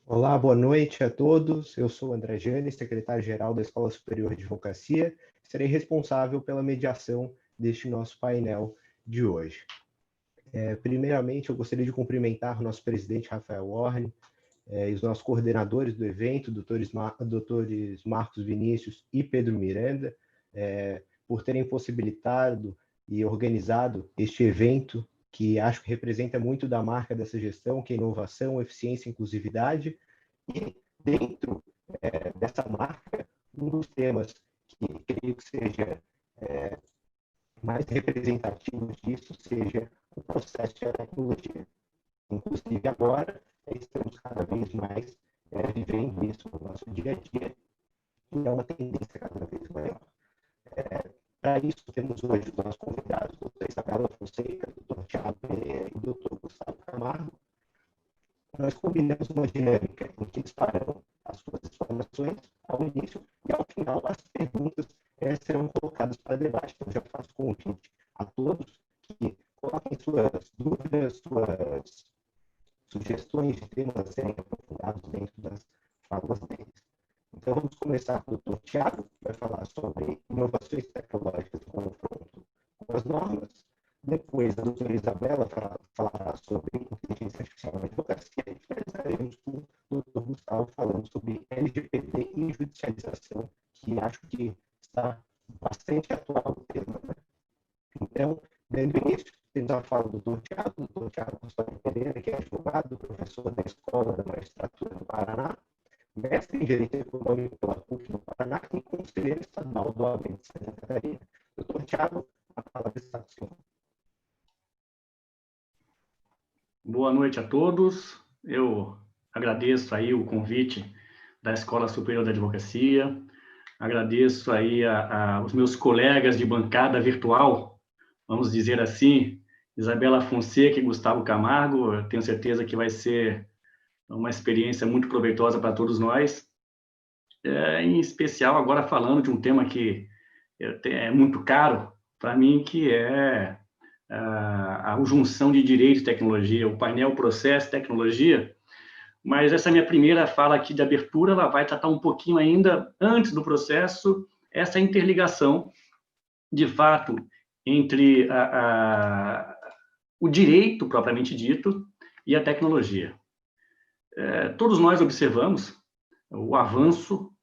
Olá, boa noite a todos. Eu sou André Jane, secretário-geral da Escola Superior de Advocacia. Serei responsável pela mediação deste nosso painel de hoje. Primeiramente, eu gostaria de cumprimentar o nosso presidente, Rafael Warne, e os nossos coordenadores do evento, doutores Marcos Vinícius e Pedro Miranda, por terem possibilitado e organizado este evento, que acho que representa muito da marca dessa gestão, que é inovação, eficiência e inclusividade. E dentro dessa marca, um dos temas que creio que seja mais representativo disso seja o processo de tecnologia. Inclusive agora, estamos cada vez mais vivendo isso no nosso dia a dia, e é uma tendência cada vez maior. Para isso, temos hoje os nossos convidados, a doutora Isabela Fonseca, o doutor Tiago Pereira e o doutor Gustavo Camargo. Nós combinamos uma dinâmica em que eles farão as suas explanações ao início e, ao final, as perguntas serão colocadas para debate. Então, já faço convite a todos que coloquem suas dúvidas, suas sugestões de temas a serem aprofundados dentro das falas deles. Então, vamos começar com o doutor Tiago, que vai falar sobre inovações tecnológicas em confronto com as normas. Depois, a doutora Isabela falará sobre inteligência artificial na advocacia e finalizaremos com o doutor Gustavo falando sobre LGPD e judicialização, que acho que está bastante atual o tema, né? Então, dando início, temos a fala do doutor Tiago Gustavo Pereira, que é advogado, professor da Escola da Magistratura do Paraná, mestre em Direito Econômico pela PUC no Paraná e conselheiro estadual do OAB de Santa Catarina. Doutor Tiago, a palavra está com o senhor. Boa noite a todos. Eu agradeço aí o convite da Escola Superior da Advocacia, agradeço aí os meus colegas de bancada virtual, vamos dizer assim, Isabela Fonseca e Gustavo Camargo. Eu tenho certeza que vai ser uma experiência muito proveitosa para todos nós, em especial agora falando de um tema que é muito caro para mim, que é a junção de direito e tecnologia, o painel processo e tecnologia. Mas essa minha primeira fala aqui de abertura, ela vai tratar um pouquinho ainda antes do processo, essa interligação, de fato, entre o direito propriamente dito e a tecnologia. Todos nós observamos o avanço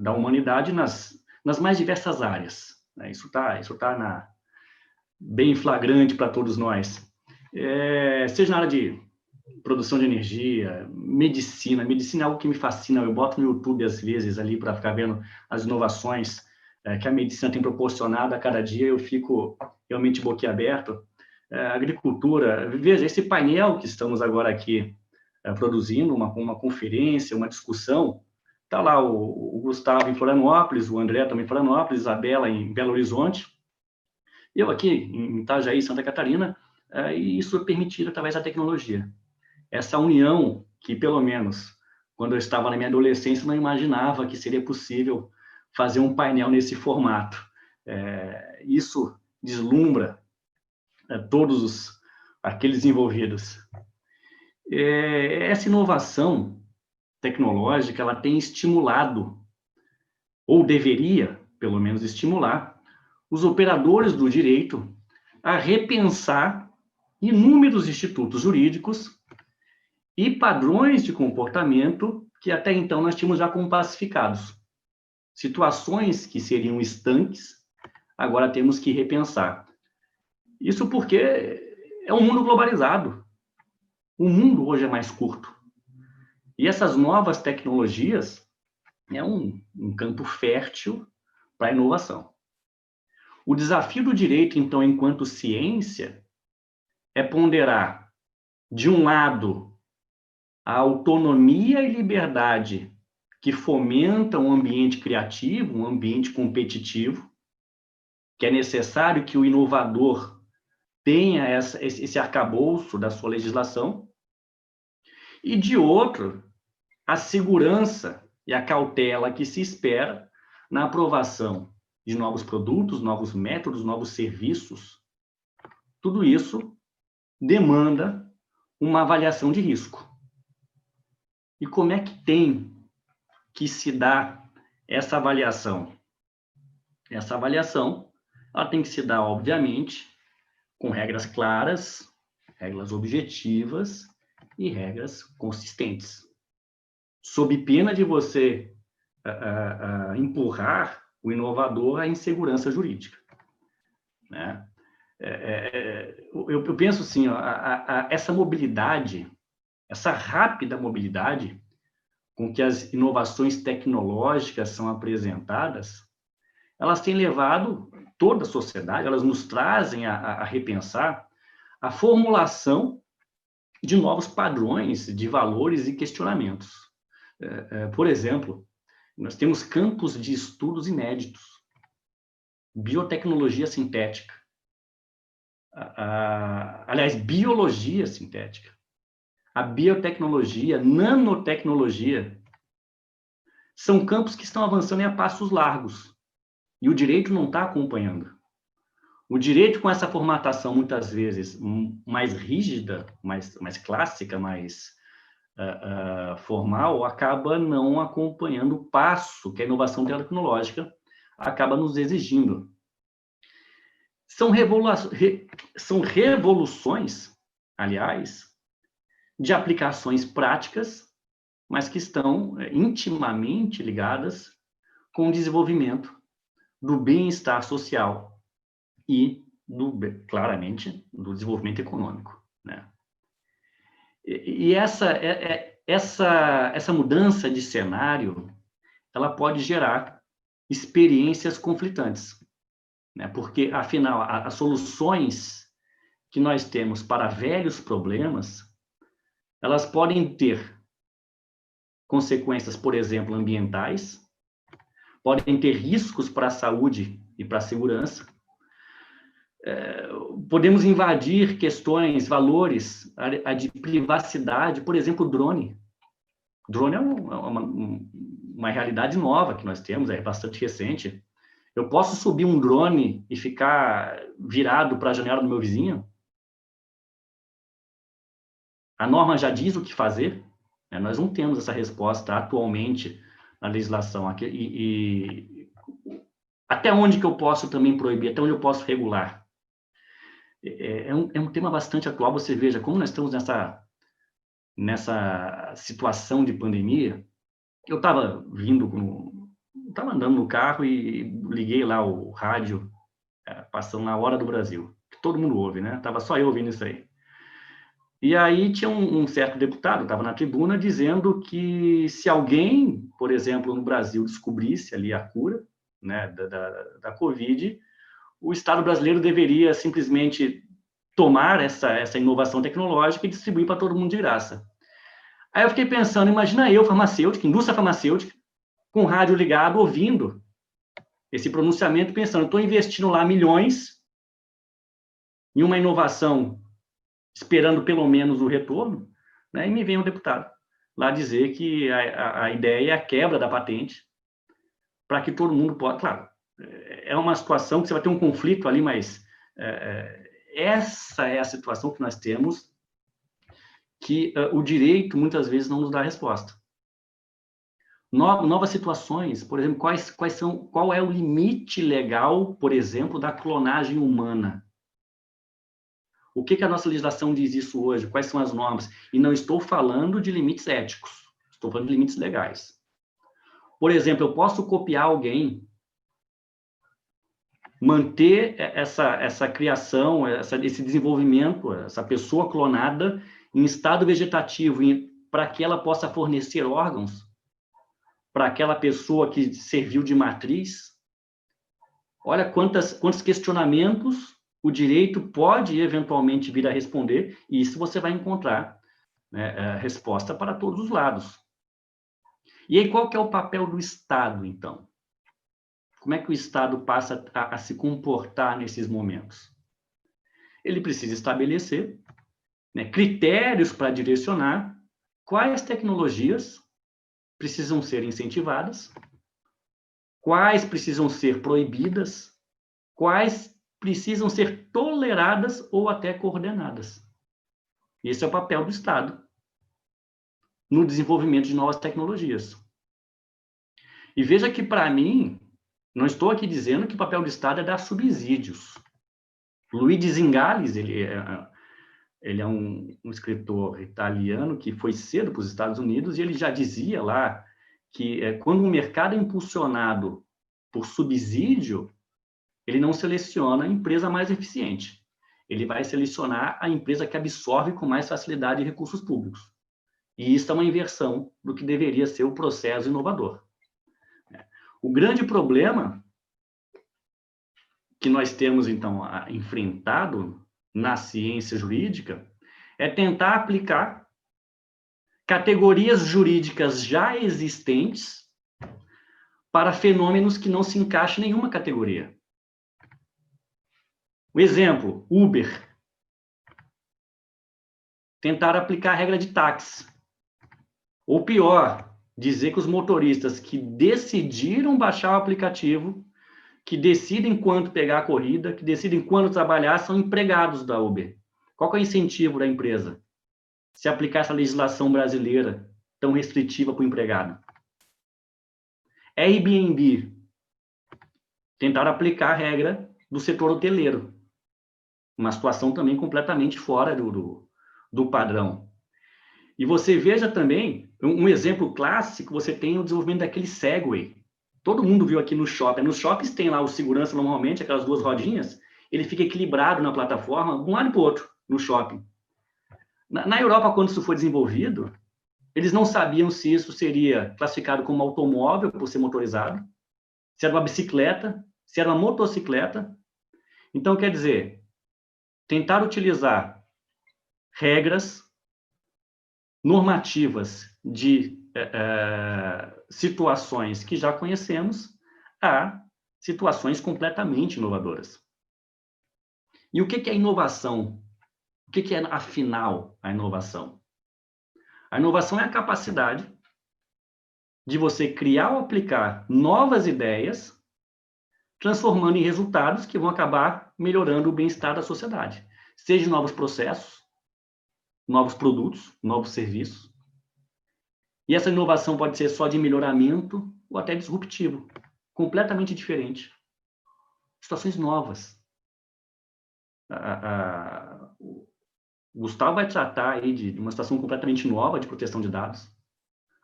da humanidade nas mais diversas áreas. Isso está bem flagrante para todos nós. Seja na área de produção de energia, medicina é algo que me fascina. Eu boto no YouTube, às vezes, ali para ficar vendo as inovações que a medicina tem proporcionado a cada dia. Eu fico realmente boquiaberto. Agricultura, veja, esse painel que estamos agora aqui produzindo, uma conferência, uma discussão, está lá o Gustavo em Florianópolis, o André também em Florianópolis, Isabela em Belo Horizonte, eu aqui em Itajaí, Santa Catarina, e isso é permitido através da tecnologia. Essa união que, pelo menos, quando eu estava na minha adolescência, não imaginava que seria possível fazer um painel nesse formato. Isso deslumbra todos aqueles envolvidos. Essa inovação tecnológica, ela tem estimulado, ou deveria, pelo menos, estimular os operadores do direito a repensar inúmeros institutos jurídicos e padrões de comportamento que até então nós tínhamos já como pacificados. Situações que seriam estanques, agora temos que repensar. Isso porque é um mundo globalizado. O mundo hoje é mais curto. E essas novas tecnologias é um campo fértil para a inovação. O desafio do direito, então, enquanto ciência, é ponderar, de um lado, a autonomia e liberdade que fomenta um ambiente criativo, um ambiente competitivo, que é necessário que o inovador tenha esse arcabouço da sua legislação, e, de outro, a segurança e a cautela que se espera na aprovação de novos produtos, novos métodos, novos serviços. Tudo isso demanda uma avaliação de risco. E como é que tem que se dar essa avaliação? Essa avaliação, ela tem que se dar, obviamente, com regras claras, regras objetivas e regras consistentes. Sob pena de você empurrar o inovador à insegurança jurídica, né? Eu penso assim, ó, essa mobilidade, essa rápida mobilidade com que as inovações tecnológicas são apresentadas, elas têm levado toda a sociedade, elas nos trazem a repensar a formulação de novos padrões de valores e questionamentos. Por exemplo, nós temos campos de estudos inéditos, biotecnologia sintética, aliás, biologia sintética, a biotecnologia, nanotecnologia, são campos que estão avançando a passos largos, e o direito não está acompanhando. O direito, com essa formatação, muitas vezes, mais rígida, mais clássica, mais formal, acaba não acompanhando o passo que a inovação tecnológica acaba nos exigindo. São revoluções, aliás, de aplicações práticas, mas que estão intimamente ligadas com o desenvolvimento do bem-estar social e, claramente, do desenvolvimento econômico, né? E essa mudança de cenário, ela pode gerar experiências conflitantes, né? Porque, afinal, as soluções que nós temos para velhos problemas, elas podem ter consequências, por exemplo, ambientais, podem ter riscos para a saúde e para a segurança, podemos invadir questões, valores, a de privacidade, por exemplo, o drone. O drone é uma realidade nova que nós temos, é bastante recente. Eu posso subir um drone e ficar virado para a janela do meu vizinho? A norma já diz o que fazer, né? Nós não temos essa resposta atualmente na legislação aqui. E até onde que eu posso também proibir? Até onde eu posso regular? É um tema bastante atual. Você veja como nós estamos nessa situação de pandemia. Eu estava andando no carro e liguei lá o rádio, passando na Hora do Brasil, que todo mundo ouve, né? Tava só eu ouvindo isso aí. E aí tinha um certo deputado, estava na tribuna, dizendo que se alguém, por exemplo, no Brasil, descobrisse ali a cura, né, da Covid, o Estado brasileiro deveria simplesmente tomar essa inovação tecnológica e distribuir para todo mundo de graça. Aí eu fiquei pensando, imagina eu, farmacêutica, indústria farmacêutica, com o rádio ligado, ouvindo esse pronunciamento, pensando, estou investindo lá milhões em uma inovação, esperando pelo menos o retorno, né, e me vem um deputado lá dizer que a ideia é a quebra da patente, para que todo mundo possa... Claro, é uma situação que você vai ter um conflito ali, mas essa é a situação que nós temos, que o direito muitas vezes não nos dá resposta. Novas situações, por exemplo, qual é o limite legal, por exemplo, da clonagem humana? O que a nossa legislação diz isso hoje? Quais são as normas? E não estou falando de limites éticos, estou falando de limites legais. Por exemplo, eu posso copiar alguém, manter essa criação, esse desenvolvimento, essa pessoa clonada em estado vegetativo, para que ela possa fornecer órgãos para aquela pessoa que serviu de matriz. Olha quantos questionamentos o direito pode eventualmente vir a responder, e isso você vai encontrar, né, resposta para todos os lados. E aí, qual que é o papel do Estado, então? Como é que o Estado passa a se comportar nesses momentos? Ele precisa estabelecer, né, critérios para direcionar quais tecnologias precisam ser incentivadas, quais precisam ser proibidas, quais precisam ser toleradas ou até coordenadas. Esse é o papel do Estado. no desenvolvimento de novas tecnologias. E veja que, para mim, não estou aqui dizendo que o papel do Estado é dar subsídios. Luigi Zingales, ele é um escritor italiano que foi cedo para os Estados Unidos e ele já dizia lá que quando o mercado é impulsionado por subsídio, ele não seleciona a empresa mais eficiente. Ele vai selecionar a empresa que absorve com mais facilidade recursos públicos. E isso é uma inversão do que deveria ser o processo inovador. O grande problema que nós temos, então, enfrentado na ciência jurídica é tentar aplicar categorias jurídicas já existentes para fenômenos que não se encaixam em nenhuma categoria. O exemplo, Uber. Tentar aplicar a regra de táxi. Ou pior, dizer que os motoristas que decidiram baixar o aplicativo, que decidem quando pegar a corrida, que decidem quando trabalhar, são empregados da Uber. Qual que é o incentivo da empresa? Se aplicar essa legislação brasileira tão restritiva para o empregado. Airbnb. Tentar aplicar a regra do setor hoteleiro. Uma situação também completamente fora do padrão. E você veja também, um exemplo clássico, você tem o desenvolvimento daquele Segway. Todo mundo viu aqui no shopping. Nos shoppings tem lá o segurança, normalmente, aquelas duas rodinhas, ele fica equilibrado na plataforma, de um lado para o outro, no shopping. Na Europa, quando isso foi desenvolvido, eles não sabiam se isso seria classificado como automóvel, por ser motorizado, se era uma bicicleta, se era uma motocicleta. Então, quer dizer, tentar utilizar regras normativas de situações que já conhecemos a situações completamente inovadoras. E o que é inovação? O que é, afinal, a inovação? A inovação é a capacidade de você criar ou aplicar novas ideias, transformando em resultados que vão acabar melhorando o bem-estar da sociedade. Seja novos processos, novos produtos, novos serviços. E essa inovação pode ser só de melhoramento ou até disruptivo, completamente diferente. Situações novas. O Gustavo vai tratar aí de uma situação completamente nova de proteção de dados.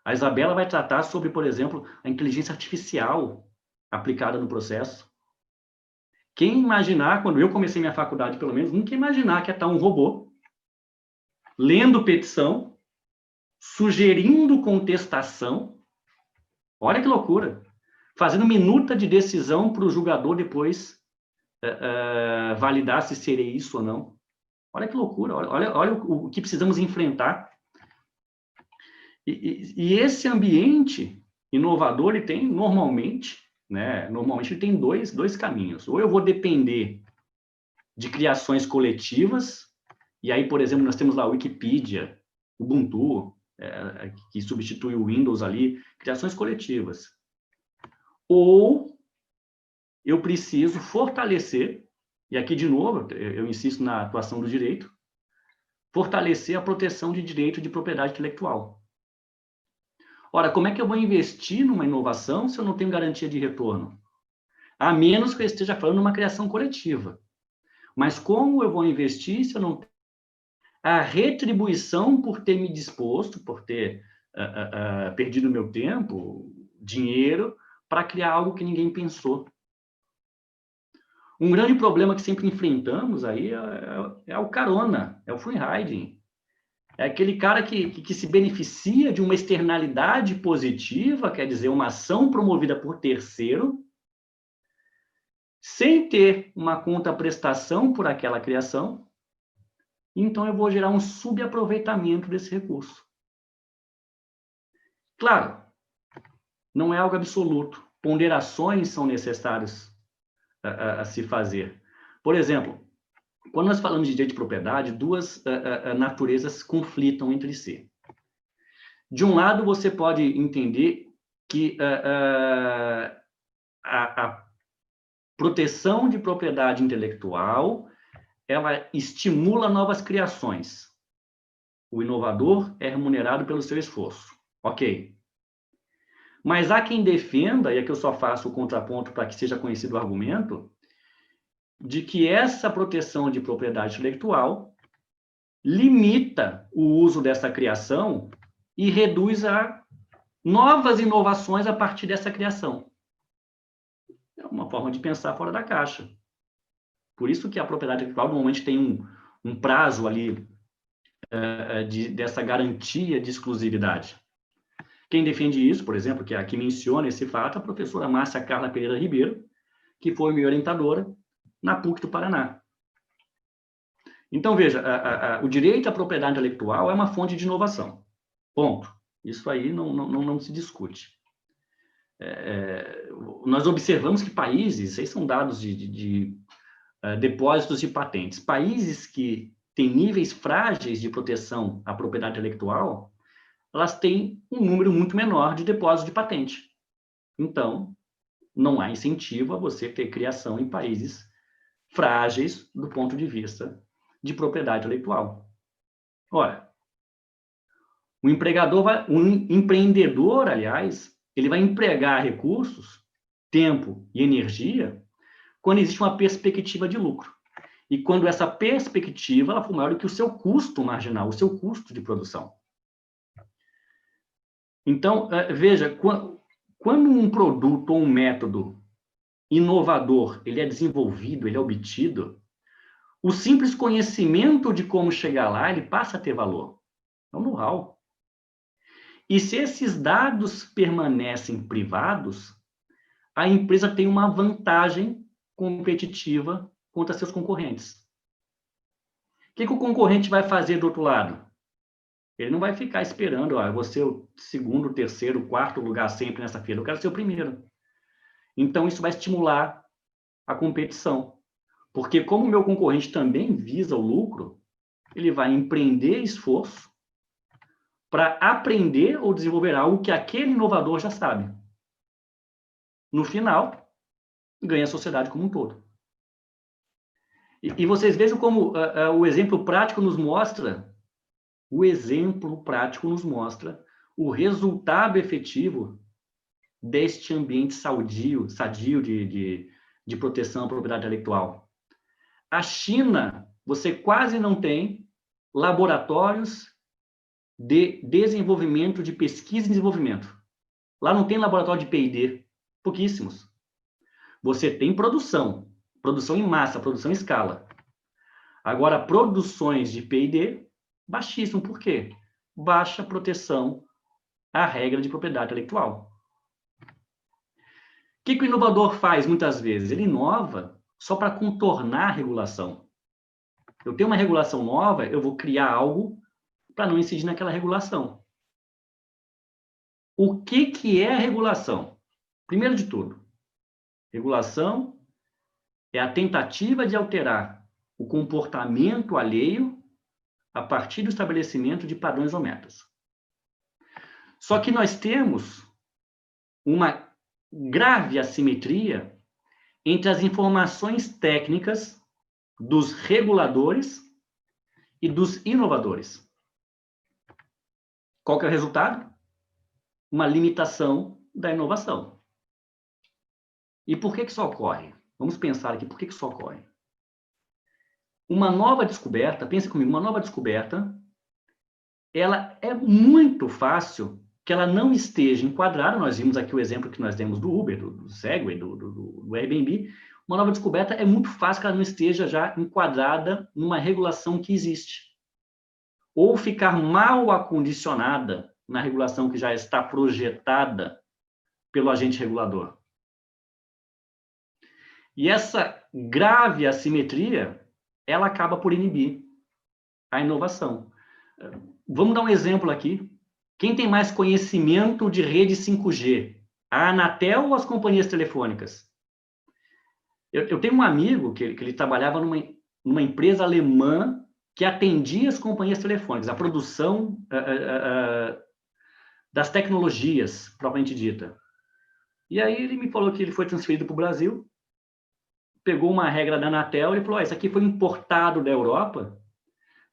A Isabela vai tratar sobre, por exemplo, a inteligência artificial aplicada no processo. Quem imaginar, quando eu comecei minha faculdade, pelo menos, nunca ia imaginar que ia estar um robô lendo petição, sugerindo contestação, olha que loucura, fazendo minuta de decisão para o julgador depois validar se seria isso ou não. Olha que loucura, olha o que precisamos enfrentar. E esse ambiente inovador, ele tem normalmente ele tem dois caminhos. Ou eu vou depender de criações coletivas, e aí, por exemplo, nós temos lá a Wikipedia, Ubuntu, que substitui o Windows ali, criações coletivas. Ou eu preciso fortalecer, e aqui, de novo, eu insisto na atuação do direito, fortalecer a proteção de direito de propriedade intelectual. Ora, como é que eu vou investir numa inovação se eu não tenho garantia de retorno? A menos que eu esteja falando numa criação coletiva. Mas como eu vou investir se eu não tenho a retribuição por ter me disposto, por ter perdido meu tempo, dinheiro, para criar algo que ninguém pensou? Um grande problema que sempre enfrentamos aí é o carona, é o free riding. É aquele cara que se beneficia de uma externalidade positiva, quer dizer, uma ação promovida por terceiro, sem ter uma contraprestação por aquela criação, então eu vou gerar um subaproveitamento desse recurso. Claro, não é algo absoluto. Ponderações são necessárias a se fazer. Por exemplo, quando nós falamos de direito de propriedade, duas naturezas conflitam entre si. De um lado, você pode entender que a proteção de propriedade intelectual ela estimula novas criações. O inovador é remunerado pelo seu esforço. Ok. Mas há quem defenda, e aqui eu só faço o contraponto para que seja conhecido o argumento, de que essa proteção de propriedade intelectual limita o uso dessa criação e reduz a novas inovações a partir dessa criação. É uma forma de pensar fora da caixa. Por isso que a propriedade intelectual normalmente tem um prazo ali dessa garantia de exclusividade. Quem defende isso, por exemplo, que aqui menciona esse fato, é a professora Márcia Carla Pereira Ribeiro, que foi minha orientadora na PUC do Paraná. Então, veja, o direito à propriedade intelectual é uma fonte de inovação. Ponto. Isso aí não se discute. Nós observamos que países, esses são dados de depósitos de patentes, países que têm níveis frágeis de proteção à propriedade intelectual, elas têm um número muito menor de depósitos de patente. Então, não há incentivo a você ter criação em países frágeis do ponto de vista de propriedade intelectual. Ora, um empreendedor, aliás, ele vai empregar recursos, tempo e energia quando existe uma perspectiva de lucro. E quando essa perspectiva ela for maior do que o seu custo marginal, o seu custo de produção. Então, veja, quando um produto ou um método inovador ele é desenvolvido, ele é obtido, o simples conhecimento de como chegar lá, ele passa a ter valor. É um know-how. E se esses dados permanecem privados, a empresa tem uma vantagem competitiva contra seus concorrentes. O que o concorrente vai fazer do outro lado? Ele não vai ficar esperando, eu vou ser o segundo, terceiro, quarto lugar sempre nessa fila, eu quero ser o primeiro. Então, isso vai estimular a competição. Porque como o meu concorrente também visa o lucro, ele vai empreender esforço para aprender ou desenvolver algo que aquele inovador já sabe. No final, ganha a sociedade como um todo. E vocês vejam como o exemplo prático nos mostra, o resultado efetivo deste ambiente sadio de proteção à propriedade intelectual. A China, você quase não tem laboratórios de desenvolvimento, de pesquisa e desenvolvimento. Lá não tem laboratório de P&D, pouquíssimos. Você tem produção em massa, produção em escala. Agora, produções de P&D, baixíssimo. Por quê? Baixa proteção à regra de propriedade intelectual. O que o inovador faz muitas vezes? Ele inova só para contornar a regulação. Eu tenho uma regulação nova, eu vou criar algo para não incidir naquela regulação. O que é a regulação? Primeiro de tudo, regulação é a tentativa de alterar o comportamento alheio a partir do estabelecimento de padrões ou metas. Só que nós temos uma grave assimetria entre as informações técnicas dos reguladores e dos inovadores. Qual que é o resultado? Uma limitação da inovação. E por que isso ocorre? Vamos pensar aqui, por que isso ocorre? Uma nova descoberta, pense comigo, uma nova descoberta, ela é muito fácil que ela não esteja enquadrada, nós vimos aqui o exemplo que nós demos do Uber, do Segway, do Airbnb, uma nova descoberta é muito fácil que ela não esteja já enquadrada numa regulação que existe. Ou ficar mal acondicionada na regulação que já está projetada pelo agente regulador. E essa grave assimetria, ela acaba por inibir a inovação. Vamos dar um exemplo aqui. Quem tem mais conhecimento de rede 5G? A Anatel ou as companhias telefônicas? Eu tenho um amigo que ele trabalhava numa empresa alemã que atendia as companhias telefônicas, a produção das tecnologias, propriamente dita. E aí ele me falou que ele foi transferido para o Brasil, pegou uma regra da Anatel e falou, isso aqui foi importado da Europa,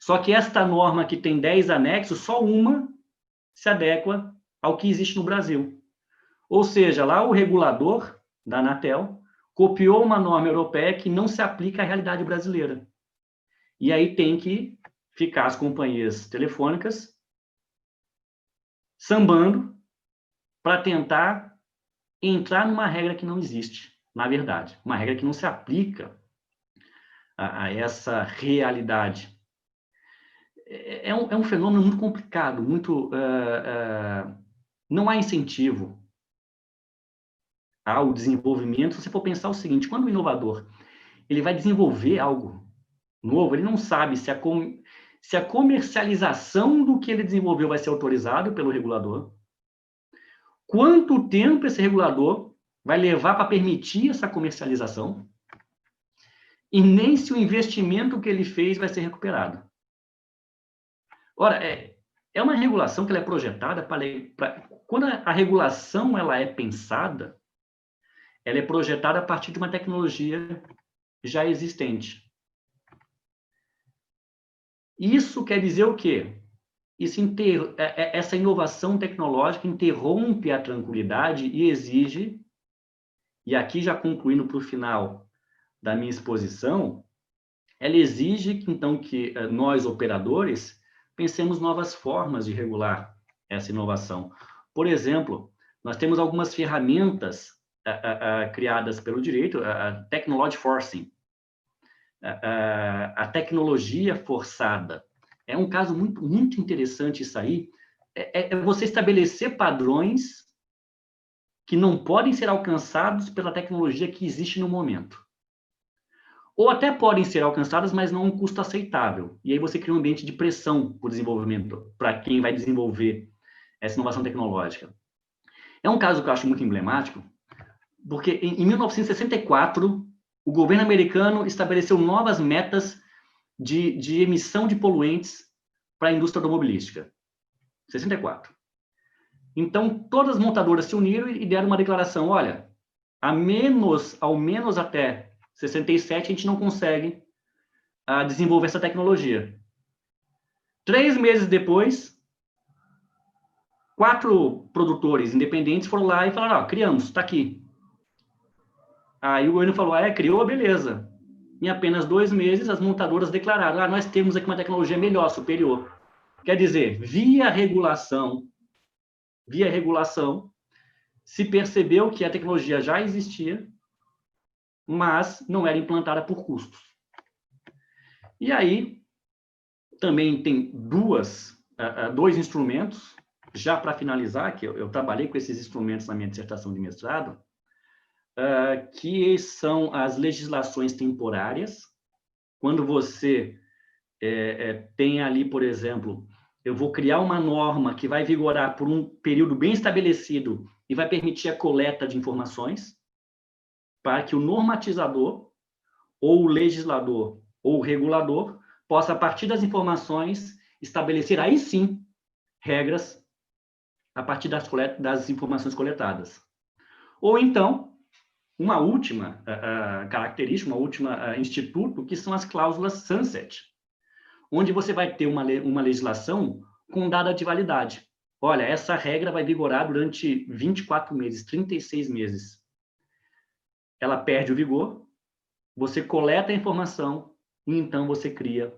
Só que esta norma que tem 10 anexos, só uma se adequa ao que existe no Brasil. Ou seja, lá o regulador da Anatel copiou uma norma europeia que não se aplica à realidade brasileira. E aí tem que ficar as companhias telefônicas sambando para tentar entrar numa regra que não existe, na verdade. Uma regra que não se aplica a essa realidade. É um fenômeno muito complicado, muito... não há incentivo ao desenvolvimento. Se você for pensar o seguinte, quando o inovador ele vai desenvolver algo novo, ele não sabe se a comercialização do que ele desenvolveu vai ser autorizado pelo regulador, quanto tempo esse regulador vai levar para permitir essa comercialização, e nem se o investimento que ele fez vai ser recuperado. Ora, é uma regulação que ela é projetada para... Quando a regulação ela é pensada, ela é projetada a partir de uma tecnologia já existente. Isso quer dizer o quê? Essa inovação tecnológica interrompe a tranquilidade e exige, e aqui já concluindo para o final da minha exposição, ela exige que, então, que nós, operadores, pensemos novas formas de regular essa inovação. Por exemplo, nós temos algumas ferramentas criadas pelo direito, a technology forcing, a tecnologia forçada. É um caso muito, muito interessante isso aí. É você estabelecer padrões que não podem ser alcançados pela tecnologia que existe no momento. Ou até podem ser alcançadas, mas não a um custo aceitável. E aí você cria um ambiente de pressão para o desenvolvimento, para quem vai desenvolver essa inovação tecnológica. É um caso que eu acho muito emblemático, porque em 1964, o governo americano estabeleceu novas metas de emissão de poluentes para a indústria automobilística. 64. Então, todas as montadoras se uniram e deram uma declaração, olha, ao menos até 67, a gente não consegue desenvolver essa tecnologia. 3 meses depois, 4 produtores independentes foram lá e falaram, criamos, está aqui. Aí o governo falou, criou, beleza. Em apenas 2 meses, as montadoras declararam, nós temos aqui uma tecnologia melhor, superior. Quer dizer, via regulação, se percebeu que a tecnologia já existia, mas não era implantada por custos. E aí, também tem dois instrumentos, já para finalizar, que eu trabalhei com esses instrumentos na minha dissertação de mestrado, que são as legislações temporárias. Quando você tem ali, por exemplo, eu vou criar uma norma que vai vigorar por um período bem estabelecido e vai permitir a coleta de informações para que o normatizador, ou o legislador, ou o regulador, possa, a partir das informações, estabelecer, aí sim, regras a partir das informações coletadas. Ou então, uma última característica, uma última instituto, que são as cláusulas sunset, onde você vai ter uma legislação com data de validade. Olha, essa regra vai vigorar durante 24 meses, 36 meses. Ela perde o vigor, você coleta a informação e então você cria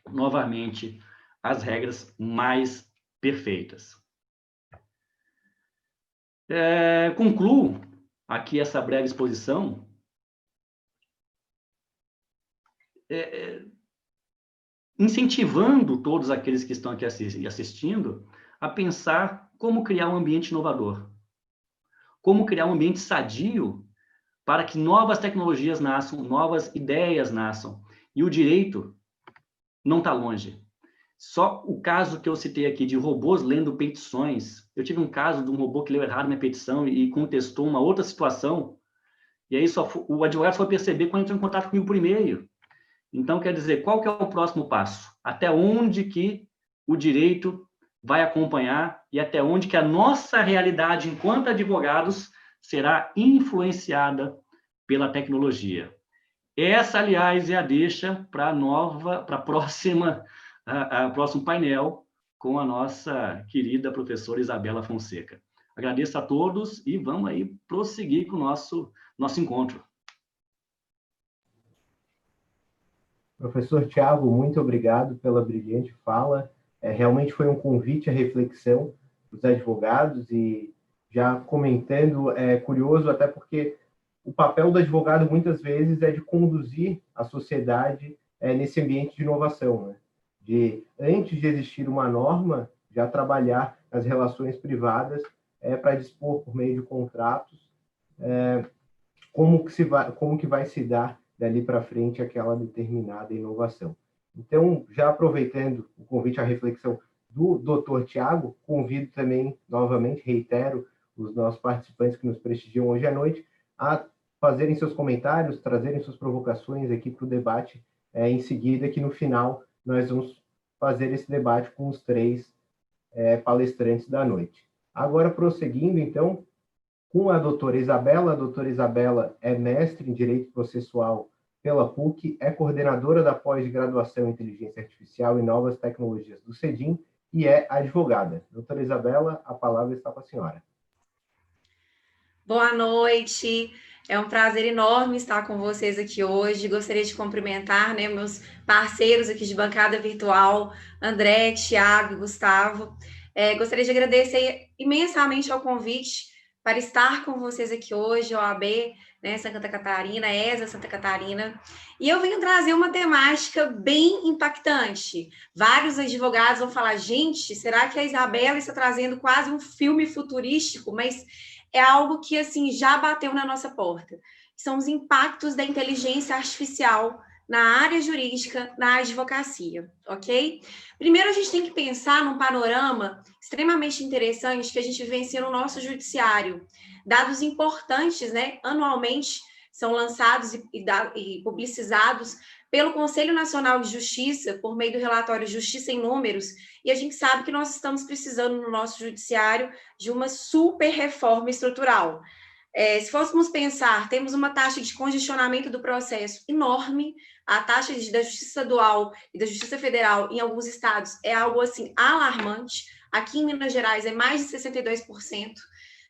novamente as regras mais perfeitas. Concluo aqui essa breve exposição incentivando todos aqueles que estão aqui assistindo a pensar como criar um ambiente inovador, como criar um ambiente sadio para que novas tecnologias nasçam, novas ideias nasçam. E o direito não está longe. Só o caso que eu citei aqui de robôs lendo petições, eu tive um caso de um robô que leu errado minha petição e contestou uma outra situação, e aí o advogado foi perceber quando entrou em contato comigo por e-mail. Então, quer dizer, qual que é o próximo passo? Até onde que o direito vai acompanhar e até onde que a nossa realidade enquanto advogados será influenciada pela tecnologia. Essa, aliás, é a deixa para a próxima o próximo painel com a nossa querida professora Isabela Fonseca. Agradeço a todos e vamos aí prosseguir com o nosso encontro. Professor Tiago, muito obrigado pela brilhante fala. Realmente foi um convite à reflexão dos advogados e já comentando, é curioso até porque o papel do advogado muitas vezes é de conduzir a sociedade nesse ambiente de inovação, né? De, antes de existir uma norma, já trabalhar nas relações privadas para dispor por meio de contratos como que vai se dar dali para frente aquela determinada inovação. Então, já aproveitando o convite à reflexão do Dr. Tiago, convido também, novamente, reitero, os nossos participantes que nos prestigiam hoje à noite, a fazerem seus comentários, trazerem suas provocações aqui para o debate, em seguida, que no final nós vamos fazer esse debate com os três palestrantes da noite. Agora, prosseguindo, então, com a doutora Isabela. A doutora Isabela é mestre em Direito Processual pela PUC, é coordenadora da pós-graduação em Inteligência Artificial e Novas Tecnologias do CEDIM e é advogada. Doutora Isabela, a palavra está com a senhora. Boa noite, é um prazer enorme estar com vocês aqui hoje. Gostaria de cumprimentar, né, meus parceiros aqui de bancada virtual, André, Tiago e Gustavo. Gostaria de agradecer imensamente ao convite para estar com vocês aqui hoje, OAB, né, Santa Catarina, ESA Santa Catarina, e eu venho trazer uma temática bem impactante. Vários advogados vão falar, gente, será que a Isabela está trazendo quase um filme futurístico? Mas é algo que, assim, já bateu na nossa porta. São os impactos da inteligência artificial na área jurídica, na advocacia, ok? Primeiro, a gente tem que pensar num panorama extremamente interessante que a gente vivencia no nosso judiciário. Dados importantes, né, anualmente, são lançados e publicizados pelo Conselho Nacional de Justiça, por meio do relatório Justiça em Números, e a gente sabe que nós estamos precisando no nosso judiciário de uma super reforma estrutural. Se fôssemos pensar, temos uma taxa de congestionamento do processo enorme, a taxa da Justiça Estadual e da Justiça Federal em alguns estados é algo assim alarmante, aqui em Minas Gerais é mais de 62%.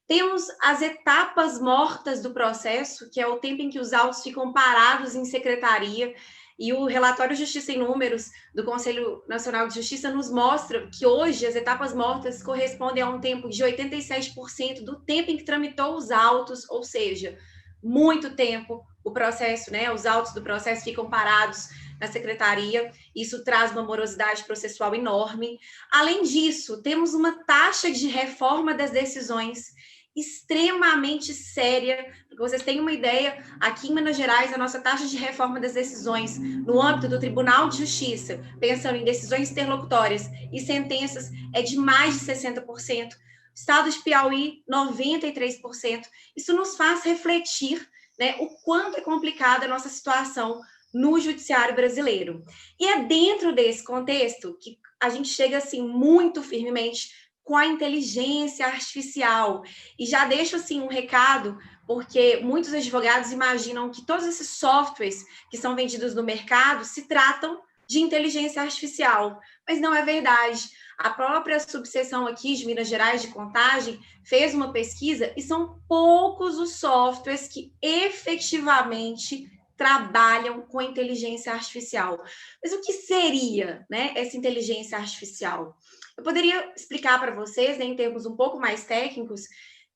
Temos as etapas mortas do processo, que é o tempo em que os autos ficam parados em secretaria, e o relatório Justiça em Números do Conselho Nacional de Justiça nos mostra que hoje as etapas mortas correspondem a um tempo de 87% do tempo em que tramitou os autos, ou seja, muito tempo o processo, né? Os autos do processo ficam parados na secretaria, isso traz uma morosidade processual enorme. Além disso, temos uma taxa de reforma das decisões extremamente séria. Para que vocês tenham uma ideia, aqui em Minas Gerais, a nossa taxa de reforma das decisões no âmbito do Tribunal de Justiça, pensando em decisões interlocutórias e sentenças, é de mais de 60%. Estado de Piauí, 93%. Isso nos faz refletir, né, o quanto é complicada a nossa situação no judiciário brasileiro. E é dentro desse contexto que a gente chega assim muito firmemente com a inteligência artificial. E já deixo assim um recado, porque muitos advogados imaginam que todos esses softwares que são vendidos no mercado se tratam de inteligência artificial, mas não é verdade. A própria subseção aqui de Minas Gerais de Contagem fez uma pesquisa e são poucos os softwares que efetivamente trabalham com inteligência artificial. Mas o que seria, né, essa inteligência artificial? Eu poderia explicar para vocês, né, em termos um pouco mais técnicos,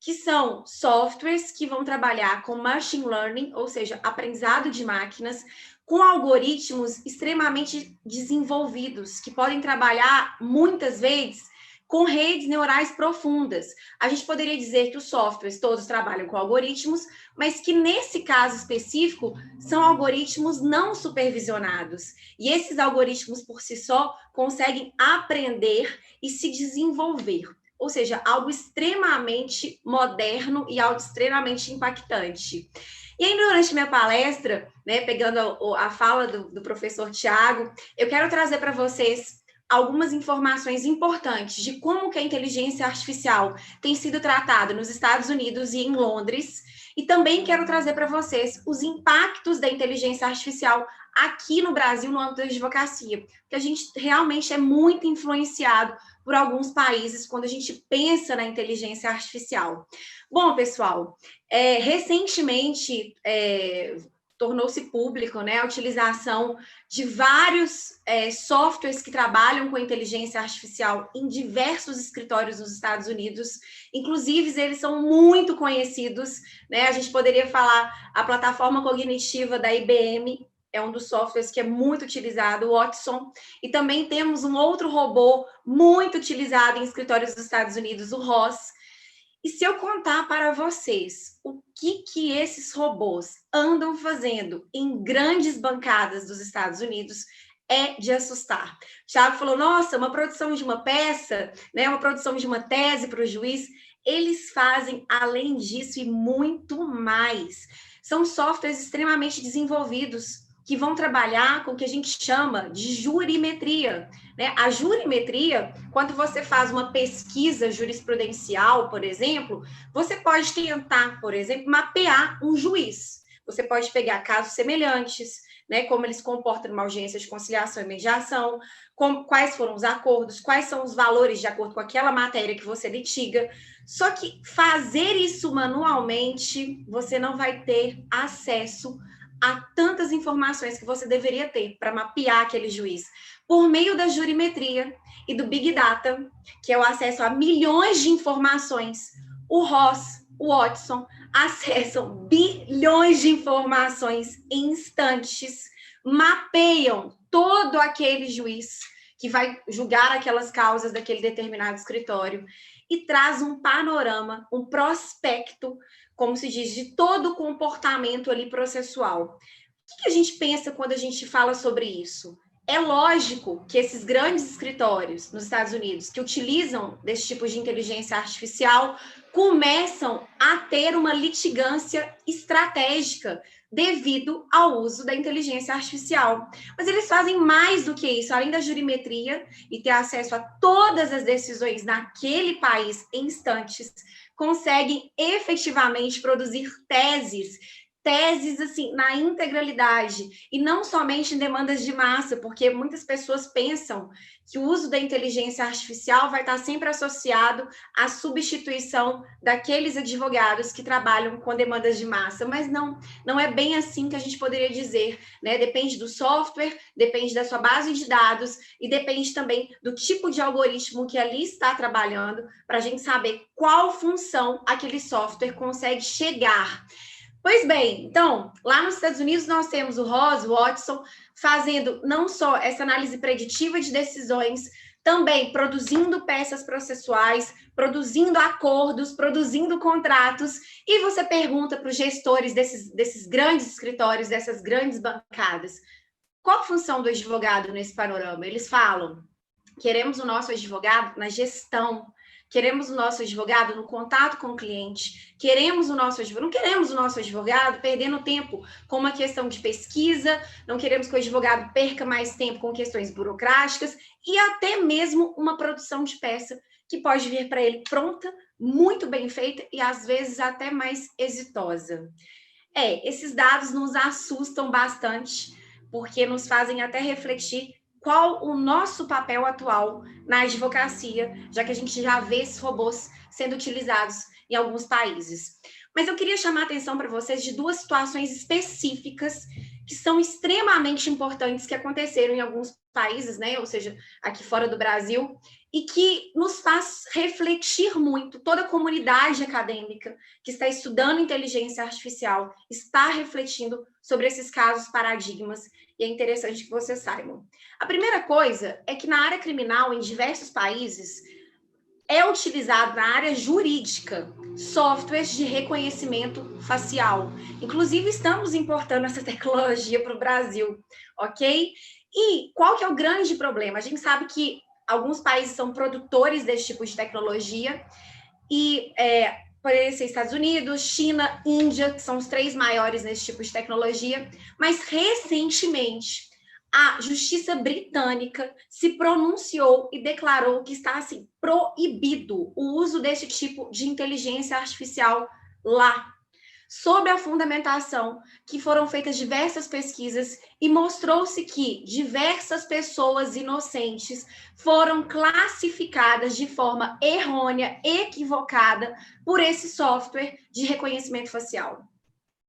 que são softwares que vão trabalhar com machine learning, ou seja, aprendizado de máquinas, com algoritmos extremamente desenvolvidos, que podem trabalhar, muitas vezes, com redes neurais profundas. A gente poderia dizer que os softwares todos trabalham com algoritmos, mas que, nesse caso específico, são algoritmos não supervisionados. E esses algoritmos, por si só, conseguem aprender e se desenvolver. Ou seja, algo extremamente moderno e algo extremamente impactante. E aí, durante minha palestra, né, pegando a fala do professor Tiago, eu quero trazer para vocês algumas informações importantes de como que a inteligência artificial tem sido tratada nos Estados Unidos e em Londres, e também quero trazer para vocês os impactos da inteligência artificial aqui no Brasil, no âmbito da advocacia, porque a gente realmente é muito influenciado por alguns países quando a gente pensa na inteligência artificial. Bom, pessoal, recentemente tornou-se público, né, a utilização de vários softwares que trabalham com inteligência artificial em diversos escritórios nos Estados Unidos. Inclusive, eles são muito conhecidos, né? A gente poderia falar a plataforma cognitiva da IBM, é um dos softwares que é muito utilizado, o Watson, e também temos um outro robô muito utilizado em escritórios dos Estados Unidos, o ROS. E se eu contar para vocês o que esses robôs andam fazendo em grandes bancadas dos Estados Unidos, é de assustar. O Thiago falou, nossa, uma produção de uma peça, né, uma produção de uma tese para o juiz, eles fazem além disso e muito mais. São softwares extremamente desenvolvidos que vão trabalhar com o que a gente chama de jurimetria, né? A jurimetria, quando você faz uma pesquisa jurisprudencial, por exemplo, você pode tentar, por exemplo, mapear um juiz. Você pode pegar casos semelhantes, né? Como eles comportam numa audiência de conciliação e mediação, quais foram os acordos, quais são os valores de acordo com aquela matéria que você litiga. Só que fazer isso manualmente, você não vai ter acesso a tantas informações que você deveria ter para mapear aquele juiz. Por meio da jurimetria e do Big Data, que é o acesso a milhões de informações, o Ross, o Watson, acessam bilhões de informações em instantes, mapeiam todo aquele juiz que vai julgar aquelas causas daquele determinado escritório e traz um panorama, um prospecto, como se diz, de todo o comportamento ali processual. O que a gente pensa quando a gente fala sobre isso? É lógico que esses grandes escritórios nos Estados Unidos que utilizam desse tipo de inteligência artificial começam a ter uma litigância estratégica devido ao uso da inteligência artificial. Mas eles fazem mais do que isso, além da jurimetria e ter acesso a todas as decisões naquele país em instantes, conseguem efetivamente produzir teses assim, na integralidade, e não somente em demandas de massa, porque muitas pessoas pensam que o uso da inteligência artificial vai estar sempre associado à substituição daqueles advogados que trabalham com demandas de massa, mas não é bem assim que a gente poderia dizer, né? Depende do software, depende da sua base de dados e depende também do tipo de algoritmo que ali está trabalhando, para a gente saber qual função aquele software consegue chegar. Pois bem, então, lá nos Estados Unidos nós temos o Ross, o Watson, fazendo não só essa análise preditiva de decisões, também produzindo peças processuais, produzindo acordos, produzindo contratos, e você pergunta para os gestores desses grandes escritórios, dessas grandes bancadas, qual a função do advogado nesse panorama? Eles falam, queremos o nosso advogado na gestão, queremos o nosso advogado no contato com o cliente, não queremos o nosso advogado perdendo tempo com uma questão de pesquisa, não queremos que o advogado perca mais tempo com questões burocráticas e até mesmo uma produção de peça que pode vir para ele pronta, muito bem feita e às vezes até mais exitosa. Esses dados nos assustam bastante, porque nos fazem até refletir qual o nosso papel atual na advocacia, já que a gente já vê esses robôs sendo utilizados em alguns países. Mas eu queria chamar a atenção para vocês de duas situações específicas que são extremamente importantes que aconteceram em alguns países, né? Ou seja, aqui fora do Brasil, e que nos faz refletir muito. Toda a comunidade acadêmica que está estudando inteligência artificial está refletindo sobre esses casos paradigmas, e é interessante que vocês saibam. A primeira coisa é que na área criminal, em diversos países, é utilizado na área jurídica softwares de reconhecimento facial. Inclusive, estamos importando essa tecnologia para o Brasil, ok? E qual que é o grande problema? A gente sabe que alguns países são produtores desse tipo de tecnologia e poderia ser Estados Unidos, China, Índia, que são os 3 maiores nesse tipo de tecnologia, mas recentemente a Justiça Britânica se pronunciou e declarou que está assim proibido o uso desse tipo de inteligência artificial lá, sob a fundamentação que foram feitas diversas pesquisas e mostrou-se que diversas pessoas inocentes foram classificadas de forma errônea, equivocada, por esse software de reconhecimento facial.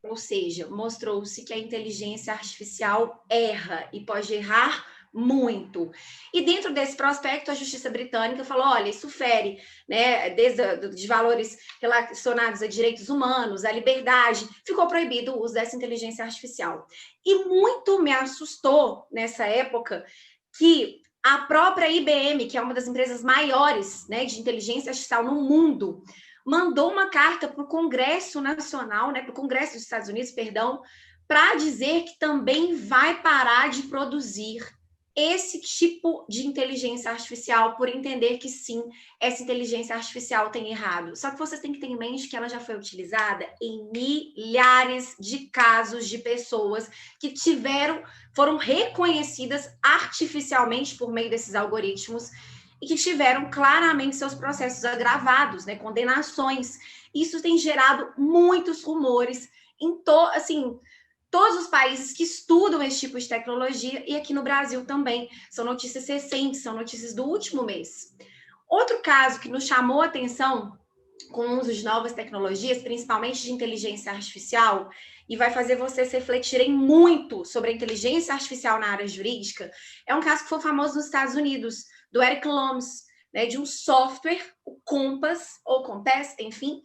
Ou seja, mostrou-se que a inteligência artificial erra e pode errar muito. E dentro desse prospecto, a Justiça Britânica falou, olha, isso fere, né, desde os valores relacionados a direitos humanos, a liberdade, ficou proibido o uso dessa inteligência artificial. E muito me assustou nessa época que a própria IBM, que é uma das empresas maiores, né, de inteligência artificial no mundo, mandou uma carta para o Congresso Nacional, né, para o Congresso dos Estados Unidos, perdão, para dizer que também vai parar de produzir esse tipo de inteligência artificial, por entender que sim, essa inteligência artificial tem errado. Só que vocês têm que ter em mente que ela já foi utilizada em milhares de casos de pessoas que foram reconhecidas artificialmente por meio desses algoritmos e que tiveram claramente seus processos agravados, né, condenações. Isso tem gerado muitos rumores em todos os países que estudam esse tipo de tecnologia, e aqui no Brasil também. São notícias recentes, são notícias do último mês. Outro caso que nos chamou a atenção com o uso de novas tecnologias, principalmente de inteligência artificial, e vai fazer vocês refletirem muito sobre a inteligência artificial na área jurídica, é um caso que foi famoso nos Estados Unidos, do Eric Lomas, né, de um software, o Compass, ou Compass, enfim,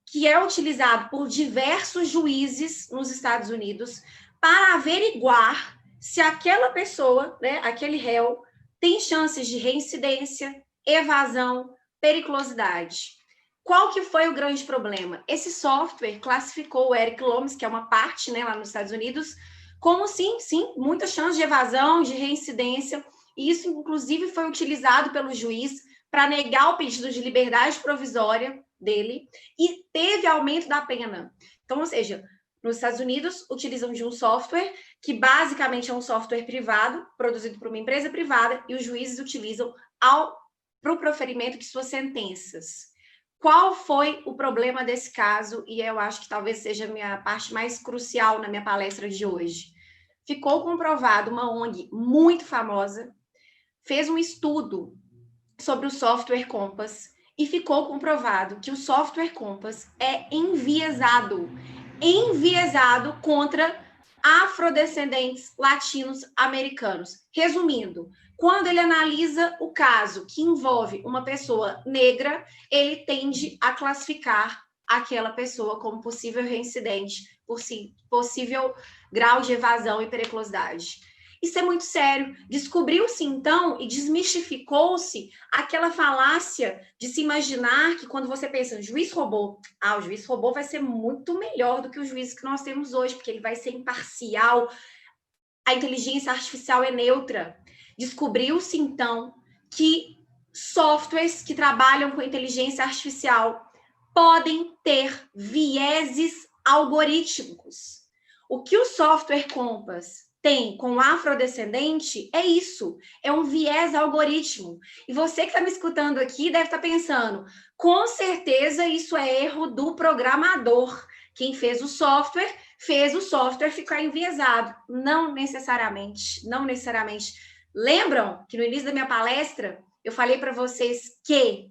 que é utilizado por diversos juízes nos Estados Unidos para averiguar se aquela pessoa, né, aquele réu, tem chances de reincidência, evasão, periculosidade. Qual que foi o grande problema? Esse software classificou o Eric Lomas, que é uma parte, né, lá nos Estados Unidos, como sim, muita chance de evasão, de reincidência. E isso, inclusive, foi utilizado pelo juiz para negar o pedido de liberdade provisória dele e teve aumento da pena. Então, ou seja, nos Estados Unidos, utilizam de um software que basicamente é um software privado, produzido por uma empresa privada, e os juízes utilizam para o proferimento de suas sentenças. Qual foi o problema desse caso? E eu acho que talvez seja a minha parte mais crucial na minha palestra de hoje. Ficou comprovado, uma ONG muito famosa fez um estudo sobre o software Compass e ficou comprovado que o software Compass é enviesado contra afrodescendentes latinos-americanos. Resumindo, quando ele analisa o caso que envolve uma pessoa negra, ele tende a classificar aquela pessoa como possível reincidente, possível grau de evasão e periculosidade. Isso é muito sério. Descobriu-se, então, e desmistificou-se aquela falácia de se imaginar que quando você pensa juiz robô, o juiz robô vai ser muito melhor do que o juiz que nós temos hoje, porque ele vai ser imparcial, a inteligência artificial é neutra. Descobriu-se, então, que softwares que trabalham com inteligência artificial podem ter vieses algorítmicos. O que o software Compass tem com o afrodescendente é isso, é um viés algoritmo. E você que está me escutando aqui deve estar pensando, com certeza isso é erro do programador. Quem fez o software ficar enviesado. Não necessariamente. Lembram que no início da minha palestra eu falei para vocês que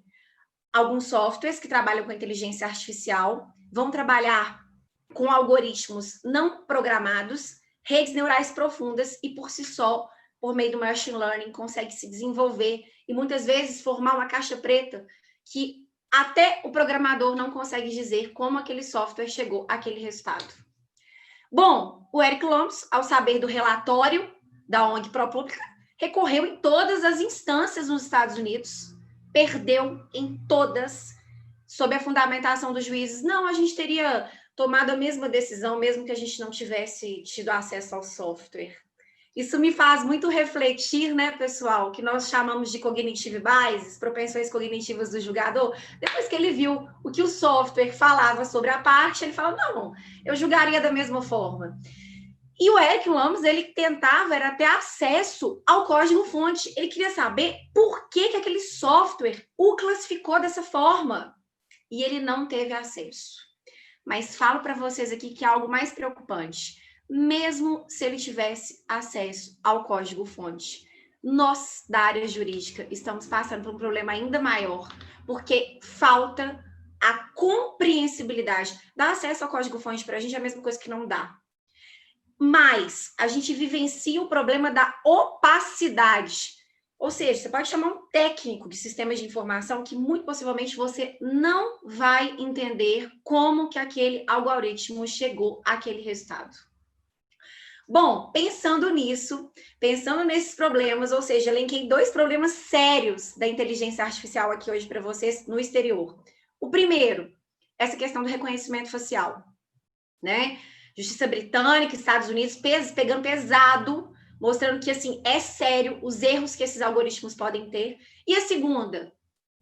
alguns softwares que trabalham com inteligência artificial vão trabalhar com algoritmos não programados, redes neurais profundas, e por si só, por meio do machine learning, consegue se desenvolver e muitas vezes formar uma caixa preta que até o programador não consegue dizer como aquele software chegou àquele resultado. Bom, o Eric Lomas, ao saber do relatório da ONG ProPublica, recorreu em todas as instâncias nos Estados Unidos, perdeu em todas, sob a fundamentação dos juízes. Não, a gente teria tomado a mesma decisão, mesmo que a gente não tivesse tido acesso ao software. Isso me faz muito refletir, né, pessoal, que nós chamamos de cognitive biases, propensões cognitivas do julgador. Depois que ele viu o que o software falava sobre a parte, ele falou, não, eu julgaria da mesma forma. E o Eric Lames, ele tentava era ter acesso ao código-fonte. Ele queria saber por que aquele software o classificou dessa forma. E ele não teve acesso. Mas falo para vocês aqui que é algo mais preocupante. Mesmo se ele tivesse acesso ao código-fonte, nós, da área jurídica, estamos passando por um problema ainda maior, porque falta a compreensibilidade. Dar acesso ao código-fonte para a gente é a mesma coisa que não dá. Mas a gente vivencia o problema da opacidade. Ou seja, você pode chamar um técnico de sistemas de informação que muito possivelmente você não vai entender como que aquele algoritmo chegou àquele resultado. Bom, pensando nisso, pensando nesses problemas, ou seja, elenquei 2 problemas sérios da inteligência artificial aqui hoje para vocês no exterior. O primeiro, essa questão do reconhecimento facial, né? Justiça britânica, Estados Unidos, pegando pesado, mostrando que, assim, é sério os erros que esses algoritmos podem ter. E a segunda,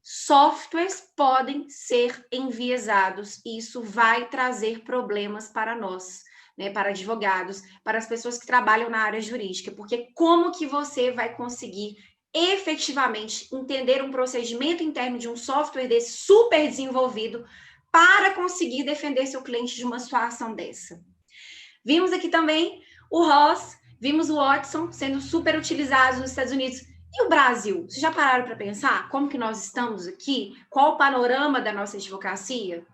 softwares podem ser enviesados e isso vai trazer problemas para nós, né, para advogados, para as pessoas que trabalham na área jurídica, porque como que você vai conseguir efetivamente entender um procedimento interno de um software desse super desenvolvido para conseguir defender seu cliente de uma situação dessa? Vimos aqui também o Ross, vimos o Watson sendo super utilizados nos Estados Unidos. E o Brasil? Vocês já pararam para pensar como que nós estamos aqui? Qual o panorama da nossa advocacia?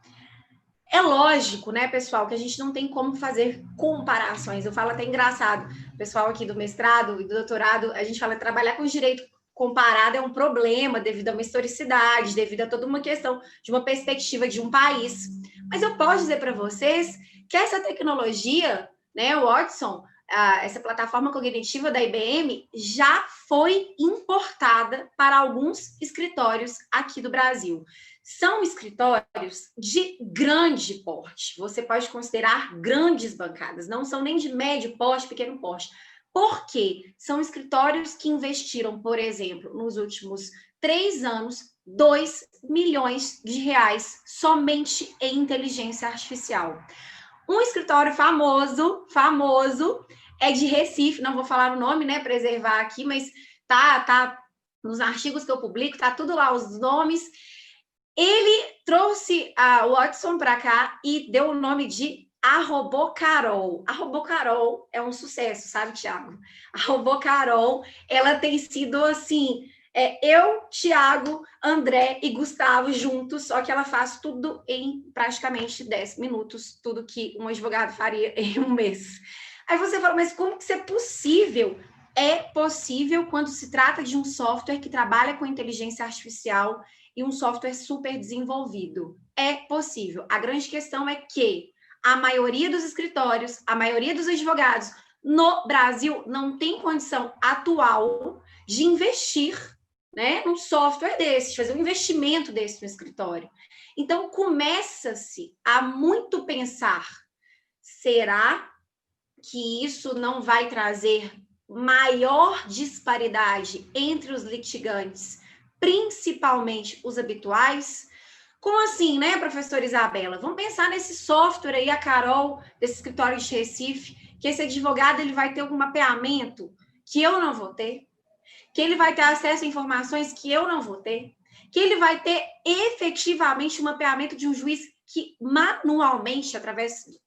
É lógico, né, pessoal, que a gente não tem como fazer comparações. Eu falo até engraçado, o pessoal aqui do mestrado e do doutorado, a gente fala que trabalhar com direito comparado é um problema devido a uma historicidade, devido a toda uma questão de uma perspectiva de um país. Mas eu posso dizer para vocês que essa tecnologia, né, o Watson, essa plataforma cognitiva da IBM, já foi importada para alguns escritórios aqui do Brasil. São escritórios de grande porte. Você pode considerar grandes bancadas, não são nem de médio porte, pequeno porte. Por quê? São escritórios que investiram, por exemplo, nos últimos 3 anos, 2 milhões de reais somente em inteligência artificial. Um escritório famoso, é de Recife, não vou falar o nome, né, preservar aqui, mas tá nos artigos que eu publico, tá tudo lá, os nomes. Ele trouxe a Watson para cá e deu o nome de A Robô Carol. A Robô Carol é um sucesso, sabe, Thiago? A Robô Carol, ela tem sido assim, eu, Thiago, André e Gustavo juntos, só que ela faz tudo em praticamente 10 minutos, tudo que um advogado faria em um mês. Aí você fala, mas como que isso é possível? É possível quando se trata de um software que trabalha com inteligência artificial e um software super desenvolvido. É possível. A grande questão é que a maioria dos escritórios, a maioria dos advogados no Brasil não tem condição atual de investir, né, num software desse, de fazer um investimento desse no escritório. Então, começa-se a muito pensar, será que isso não vai trazer maior disparidade entre os litigantes, principalmente os habituais? Como assim, né, professora Isabela? Vamos pensar nesse software aí, a Carol, desse escritório de Recife, que esse advogado ele vai ter um mapeamento que eu não vou ter, que ele vai ter acesso a informações que eu não vou ter, que ele vai ter efetivamente um mapeamento de um juiz que manualmente, através de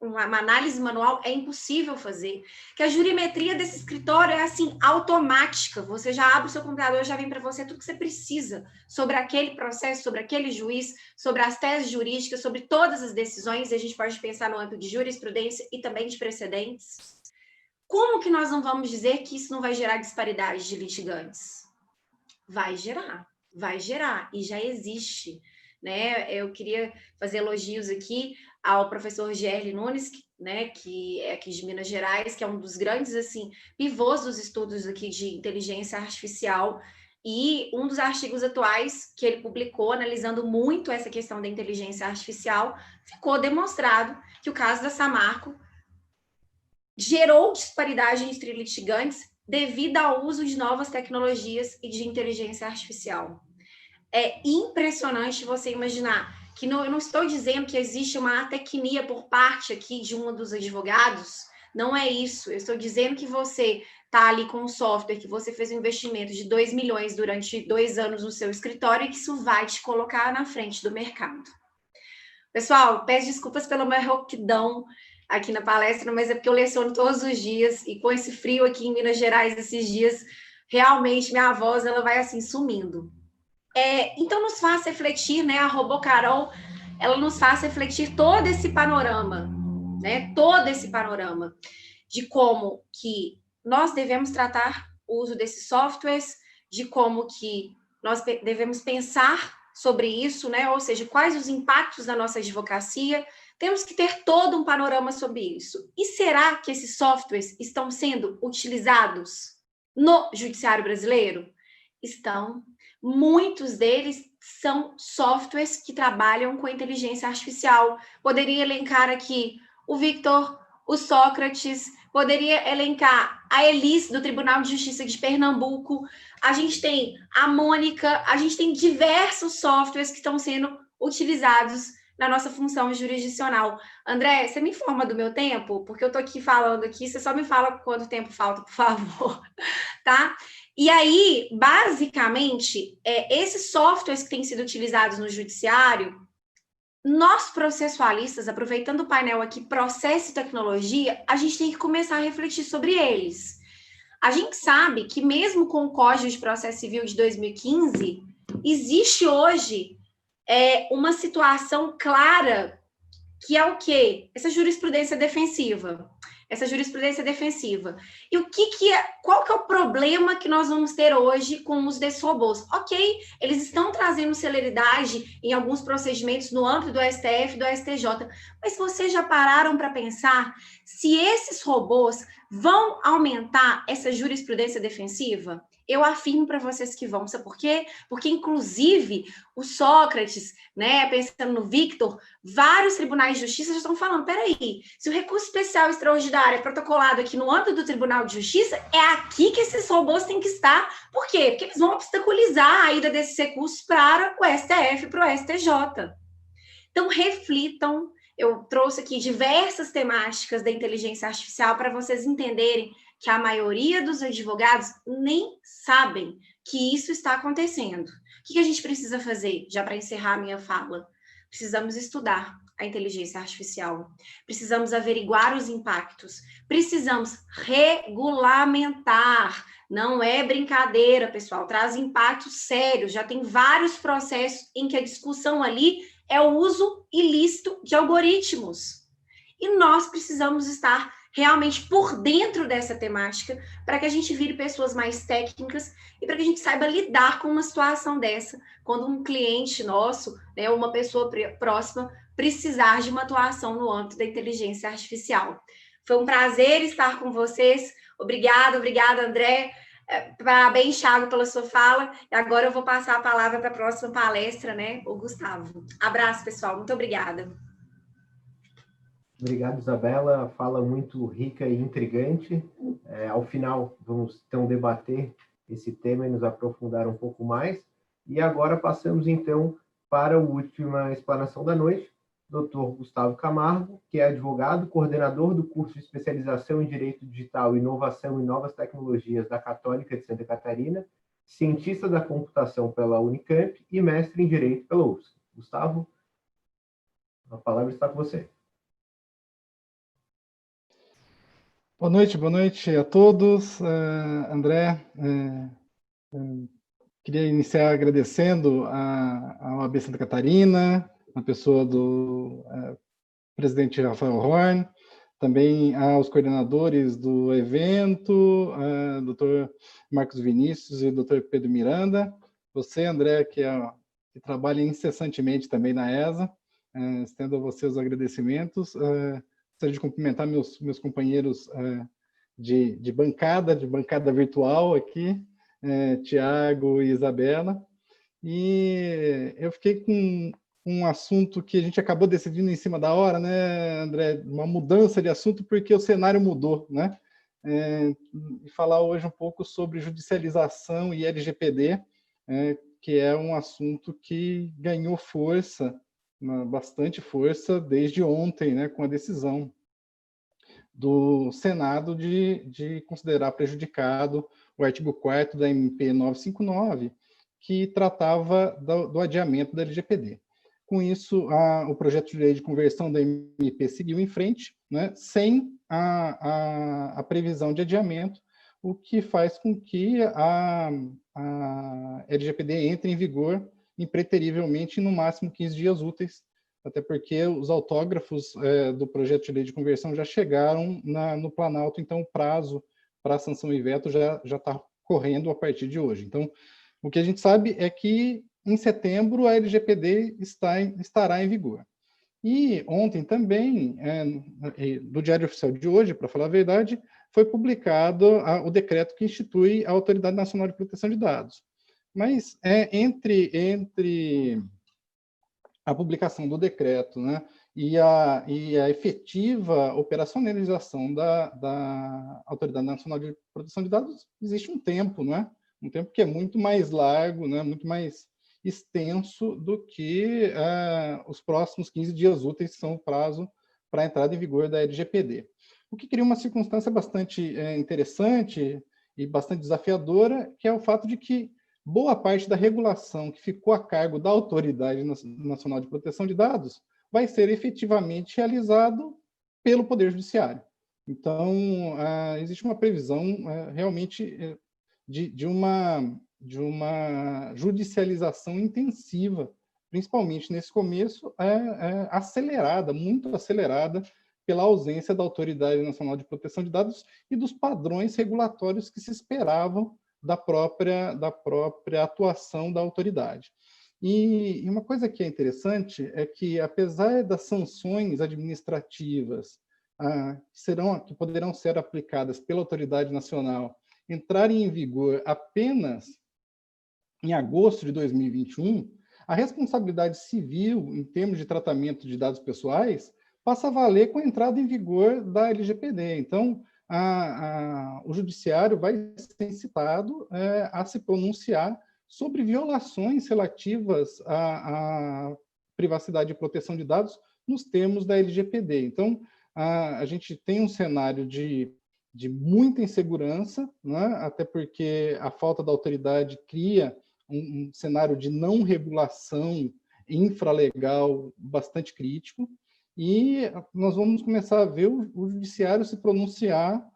uma análise manual, é impossível fazer, que a jurimetria desse escritório é assim, automática, você já abre o seu computador, já vem para você tudo que você precisa sobre aquele processo, sobre aquele juiz, sobre as teses jurídicas, sobre todas as decisões, e a gente pode pensar no âmbito de jurisprudência e também de precedentes. Como que nós não vamos dizer que isso não vai gerar disparidade de litigantes? Vai gerar, e já existe, né? Eu queria fazer elogios aqui ao professor Gerli Nunes, né, que é aqui de Minas Gerais, que é um dos grandes, assim, pivôs dos estudos aqui de inteligência artificial, e um dos artigos atuais que ele publicou, analisando muito essa questão da inteligência artificial, ficou demonstrado que o caso da Samarco gerou disparidade entre litigantes devido ao uso de novas tecnologias e de inteligência artificial. É impressionante você imaginar que eu não estou dizendo que existe uma atecnia por parte aqui de um dos advogados, não é isso. Eu estou dizendo que você está ali com um software, que você fez um investimento de 2 milhões durante 2 anos no seu escritório e que isso vai te colocar na frente do mercado. Pessoal, peço desculpas pela minha rouquidão aqui na palestra, mas é porque eu leciono todos os dias e com esse frio aqui em Minas Gerais esses dias, realmente minha voz ela vai assim sumindo. Então nos faz refletir, né? A RoboCarol, ela nos faz refletir todo esse panorama, né? Todo esse panorama de como que nós devemos tratar o uso desses softwares, de como que nós devemos pensar sobre isso, né? Ou seja, quais os impactos da nossa advocacia. Temos que ter todo um panorama sobre isso. E será que esses softwares estão sendo utilizados no judiciário brasileiro? Estão. Muitos deles são softwares que trabalham com inteligência artificial. Poderia elencar aqui o Victor, o Sócrates, poderia elencar a Elis, do Tribunal de Justiça de Pernambuco. A gente tem a Mônica, a gente tem diversos softwares que estão sendo utilizados na nossa função jurisdicional. André, você me informa do meu tempo? Porque eu estou aqui falando aqui, você só me fala quanto tempo falta, por favor, tá? E aí, basicamente, esses softwares que têm sido utilizados no judiciário, nós processualistas, aproveitando o painel aqui, processo e tecnologia, a gente tem que começar a refletir sobre eles. A gente sabe que mesmo com o Código de Processo Civil de 2015, existe hoje uma situação clara que é o quê? Essa jurisprudência defensiva. E qual que é o problema que nós vamos ter hoje com os desses robôs? Ok, eles estão trazendo celeridade em alguns procedimentos no âmbito do STF e do STJ, mas vocês já pararam para pensar se esses robôs vão aumentar essa jurisprudência defensiva? Eu afirmo para vocês que vão. Sabe por quê? Porque, inclusive, o Sócrates, né, pensando no Victor, vários tribunais de justiça já estão falando, peraí, se o recurso especial extraordinário é protocolado aqui no âmbito do Tribunal de Justiça, é aqui que esses robôs têm que estar. Por quê? Porque eles vão obstaculizar a ida desses recursos para o STF, para o STJ. Então, reflitam. Eu trouxe aqui diversas temáticas da inteligência artificial para vocês entenderem que a maioria dos advogados nem sabem que isso está acontecendo. O que a gente precisa fazer, já para encerrar a minha fala? Precisamos estudar a inteligência artificial, precisamos averiguar os impactos, precisamos regulamentar. Não é brincadeira, pessoal, traz impactos sérios. Já tem vários processos em que a discussão ali é o uso ilícito de algoritmos. E nós precisamos estar realmente por dentro dessa temática para que a gente vire pessoas mais técnicas e para que a gente saiba lidar com uma situação dessa, quando um cliente nosso, né, uma pessoa próxima, precisar de uma atuação no âmbito da inteligência artificial. Foi um prazer estar com vocês. Obrigada, André. Parabéns, Thiago, pela sua fala. E agora eu vou passar a palavra para a próxima palestra, né, o Gustavo. Abraço, pessoal. Muito obrigada. Obrigado, Isabela. Fala muito rica e intrigante. Ao final, vamos então debater esse tema e nos aprofundar um pouco mais. E agora passamos, então, para a última explanação da noite, Dr. Gustavo Camargo, que é advogado, coordenador do curso de especialização em Direito Digital, Inovação e Novas Tecnologias da Católica de Santa Catarina, cientista da computação pela Unicamp e mestre em Direito pela UFSC. Gustavo, a palavra está com você. Boa noite a todos. André, queria iniciar agradecendo à OAB Santa Catarina, na pessoa do presidente Rafael Horn, também aos coordenadores do evento, Dr. Marcos Vinícius e Dr. Pedro Miranda, você, André, que trabalha incessantemente também na ESA, estendo a você os agradecimentos. Gostaria de cumprimentar meus companheiros de bancada virtual aqui, Tiago e Isabela. E eu fiquei com um assunto que a gente acabou decidindo em cima da hora, né, André? Uma mudança de assunto porque o cenário mudou, né? E falar hoje um pouco sobre judicialização e LGPD, que é um assunto que ganhou força bastante força desde ontem, né, com a decisão do Senado de considerar prejudicado o artigo 4º da MP 959, que tratava do adiamento da LGPD. Com isso, o projeto de lei de conversão da MP seguiu em frente, né, sem a previsão de adiamento, o que faz com que a LGPD entre em vigor impreterivelmente no máximo 15 dias úteis, até porque os autógrafos do projeto de lei de conversão já chegaram no Planalto, então o prazo para a sanção e veto já está correndo a partir de hoje. Então, o que a gente sabe é que em setembro a LGPD estará em vigor. E ontem também, do Diário Oficial de hoje, para falar a verdade, foi publicado o decreto que institui a Autoridade Nacional de Proteção de Dados. Mas entre a publicação do decreto, né, e a efetiva operacionalização da Autoridade Nacional de Proteção de Dados, existe um tempo, né? Um tempo que é muito mais largo, né, muito mais extenso do que os próximos 15 dias úteis, que são o prazo para a entrada em vigor da LGPD. O que cria uma circunstância bastante interessante e bastante desafiadora, que é o fato de que boa parte da regulação que ficou a cargo da Autoridade Nacional de Proteção de Dados vai ser efetivamente realizado pelo Poder Judiciário. Então, existe uma previsão realmente de uma judicialização intensiva, principalmente nesse começo, acelerada, muito acelerada, pela ausência da Autoridade Nacional de Proteção de Dados e dos padrões regulatórios que se esperavam da própria atuação da autoridade. E uma coisa que é interessante é que, apesar das sanções administrativas que poderão ser aplicadas pela Autoridade Nacional entrarem em vigor apenas em agosto de 2021, a responsabilidade civil, em termos de tratamento de dados pessoais, passa a valer com a entrada em vigor da LGPD. Então, o Judiciário vai ser incitado a se pronunciar sobre violações relativas à privacidade e proteção de dados nos termos da LGPD. Então, a gente tem um cenário de muita insegurança, né? Até porque a falta da autoridade cria um cenário de não regulação infralegal bastante crítico, e nós vamos começar a ver o Judiciário se pronunciar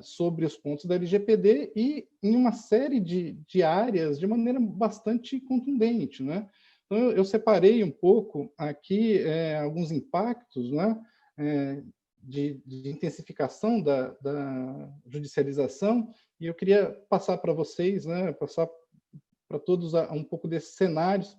sobre os pontos da LGPD e em uma série de áreas de maneira bastante contundente, né? Então, eu separei um pouco aqui alguns impactos, né, de intensificação da judicialização, e eu queria passar para vocês, né, passar para todos um pouco desses cenários.